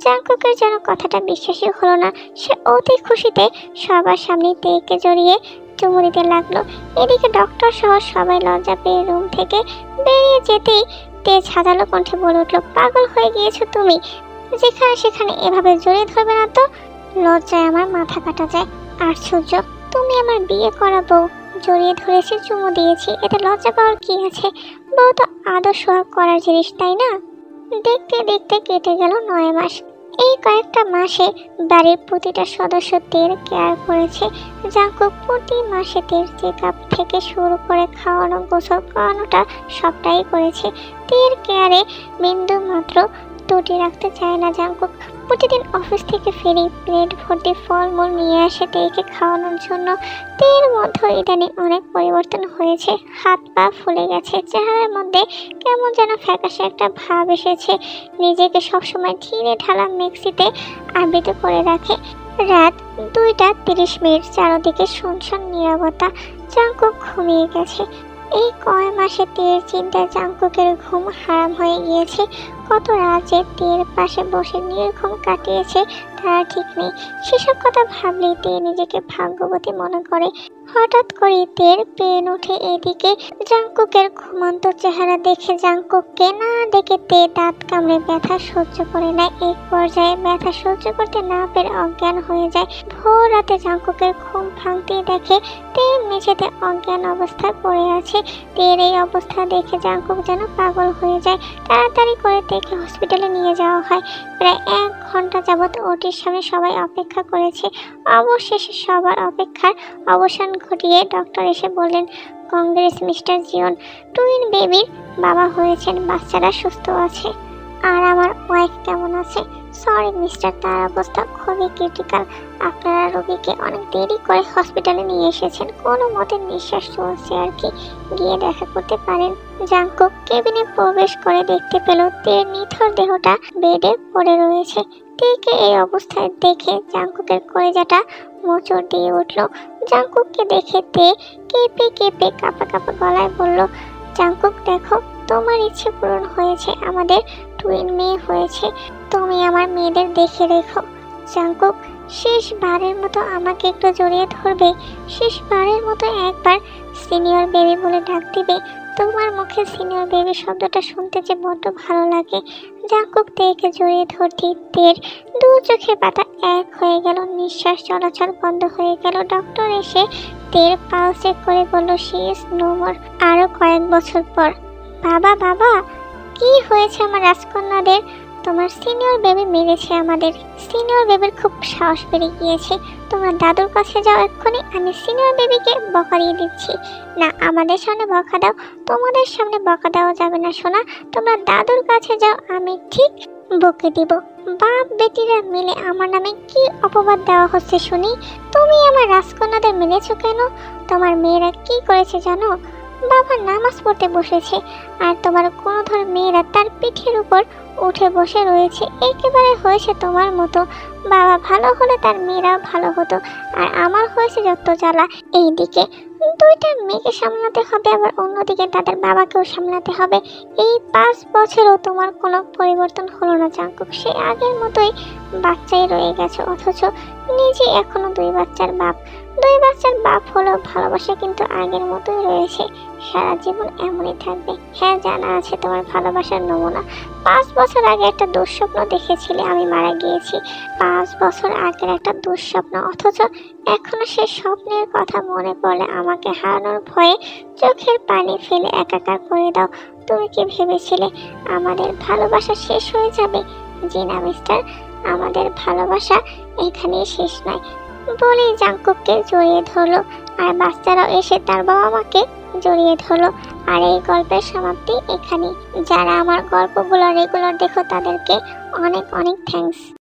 জাঙ্কুকের যেন কথাটা বিশ্বাসই হলো না। সে অতি খুশিতে সবার সামনে তেকে জড়িয়ে চুমু দিতে লাগলো। এদিকে ডক্টর সহ সবাই লজ্জা পেয়ে রুম থেকে বেরিয়ে যেতেই তে ছাদালো কণ্ঠে বলে উঠল, পাগল হয়ে গিয়েছো তুমি? যেখানে সেখানে এভাবে জড়িয়ে ধরবে না তো, লজ্জায় আমার মাথা কাটা যায়। আশ্চর্য, তুমি আমার বিয়ে করা বউ, জড়িয়ে ধরেছি, চুমু দিয়েছি, এতে লজ্জা পাওয়ার কি আছে? বউ তো আদর সোহাগ করার জিনিস, তাই না? দেখতে দেখতে কেটে গেল 9 মাস। এই কয়েকটা মাসে বাড়ির প্রতিটা সদস্য তের কেয়ার করেছে। জাঙ্কুক প্রতি মাসে তের চেক আপ থেকে শুরু করে খাওয়ানো, গোসল করানোটা সবটাই করেছে। তের কেয়ারে বিন্দু মাত্র ত্রুটি রাখতে চায় না জাঙ্কুক। প্রতিদিন অফিস থেকে ফিরে প্লেট ভর্তি ফলমূল নিয়ে আসে তেকে খাওয়ানোর জন্য। তের মধ্যে ইদানিং অনেক পরিবর্তন হয়েছে। হাত পা ফুলে গেছে, চেহারার মধ্যে কেমন যেন ফ্যাকাশে একটা ভাব এসেছে। নিজেকে সবসময় ঢিলে ঢালা মেক্সিতে আবৃত করে রাখে। রাত 2:30, চারদিকে শুনশান নীরবতা। জাঙ্কুক ঘুমিয়ে গেছে। এই কয় মাসে তের চিন্তায় জাঙ্কুকের ঘুম হারাম হয়ে গিয়েছে। কত রাত যে তের পাশে বসে নির্ঘুম কাটিয়েছে তার ঠিক নেই। সেসব কথা ভাবলেই তে নিজেকে ভাগ্যবতী মনে করে। হঠাৎ করে তের পেন উঠে এদিকে জাংকুকের ঘুমন্ত চেহারা দেখে জাংকুককে না দেখে তে দাঁত কামড়ে ব্যথা সহ্য করে নেয়। এক পর্যায়ে ব্যথা সহ্য করতে না পেরে অজ্ঞান হয়ে যায়। ভোর রাতে জাংকুকের ঘুম ভাঙতেই দেখে তে মেঝেতে অজ্ঞান অবস্থায় পড়ে আছে। তের এই অবস্থা দেখে জাংকুক যেন পাগল হয়ে যায়। তাড়াতাড়ি করে তেকে হসপিটালে নিয়ে যাওয়া হয়। প্রায় 1 ঘন্টা যাবৎ ওটির সামনে সবাই অপেক্ষা করেছে। অবশেষে সবার অপেক্ষার অবসান ঘটিয়ে ডক্টর এসে বললেন, কংগ্রেস মিস্টার জিওন, টুইন বেবির বাবা হয়েছেন, বাচ্চারা সুস্থ আছে। আর আমার ওয়াইফ কেমন আছে? সরি মিস্টার, তার অবস্থা খুবই ক্রিটিক্যাল। আপনারা রোগীকে অনেক দেরি করে হসপিটালে নিয়ে এসেছেন, কোনো মতে নিঃশ্বাস চলছে আর কি, গিয়ে দেখা করতে পারেন। জাংকুক কেবিনে প্রবেশ করে দেখতে পেল তের নিথর দেহটা বেডে পড়ে রয়েছে। তেকে এই অবস্থায় দেখে জাংকুকের কলিজাটা মোচড় দিয়ে উঠল। জাংকুককে দেখে তে কেঁপে কেঁপে কাঁপা কাঁপা গলায় বলল, জাংকুক দেখো, তোমার ইচ্ছে পূরণ হয়েছে, আমাদের টুইন মেয়ে হয়েছে। তুমি আমার মেয়েদের দেখে রেখো। জাংকুক, শেষবারের মতো আমাকে একটু জড়িয়ে ধরবে? শেষবারের মতো একবার সিনিয়র বেবি বলে ডাক দিবে? তোমার মুখে সিনিয়র বেবি শব্দটা শুনতে যে বড্ড ভালো লাগে। জাংকুক তেকে জড়িয়ে ধরতেই তের 2 চোখের পাতা এক হয়ে গেল, নিঃশ্বাস চলাচল বন্ধ হয়ে গেল। ডক্টর এসে তের পালস চেক করে বলল, শি ইজ নো মোর। আরো কয়েক বছর পর। বাবা বাবা, কি হয়েছে আমার রাজকন্যাদের? তোমার সিনিয়র বেবি মেরেছে আমাদের। সিনিয়র বেবির খুব সাহস বেড়ে গিয়েছে। তোমরা দাদুর কাছে যাও এক্ষুনি, আমি সিনিয়র বেবিকে বকা দিয়ে দিচ্ছি। না, আমাদের সামনে বকা দাও? তোমাদের সামনে বকা দেওয়া যাবে না সোনা, তোমরা দাদুর কাছে যাও, আমি ঠিক বকে দিব। বাপ বেটিরা মিলে আমার নামে কি অপবাদ দেওয়া হচ্ছে শুনি? তুমি আমার রাজকন্যাদের মেরেছো কেন? তোমার মেয়েরা কি করেছে জানো? বাবা নামাজ পড়তে বসেছে, আর তোমার কোনধর মেয়েরা তার পিঠের উপর উঠে বসে রয়েছে। একেবারে হয়েছে তোমার মতো। বাবা ভালো হলে তার মেয়েরাও ভালো হতো, আর আমার হয়েছে যত জ্বালা। এইদিকে 2টা মেয়েকে সামলাতে হবে, আবার অন্যদিকে তাদের বাবাকেও সামলাতে হবে। এই 5 বছরেও তোমার কোনো পরিবর্তন হলো না জাংকুক, সে আগের মতোই বাচ্চাই রয়ে গেছে, অথচ নিজে এখনো 2 বাচ্চার বাপ। 2 বাচ্চার বাপ হলো, ভালোবাসা কিন্তু আগের মতোই রয়েছে, সারা জীবন এমনই থাকবে। হ্যাঁ, জানা আছে তোমার ভালোবাসার নমুনা। 5 বছর আগে একটা দুঃস্বপ্ন দেখেছিলে, আমি মারা গিয়েছি। 5 বছর আগের একটা দুঃস্বপ্ন, অথচ এখনো সে স্বপ্নের কথা মনে পড়লে আমাকে হারানোর ভয়ে চোখের পানি ফেলে একাকার করে দাও। তুমি কি ভেবেছিলে আমাদের ভালোবাসা শেষ হয়ে যাবে? জি না মিস্টার, আমাদের ভালোবাসা এখানেই শেষ নয়। বলেই জাংকুককে জড়িয়ে ধরলো, আর বাচ্চারাও এসে তার বাবা মাকে জড়িয়ে ধরলো। আর এই গল্পের সমাপ্তি এখানেই। যারা আমার গল্পগুলো রেগুলার দেখো তাদেরকে অনেক অনেক থ্যাঙ্কস।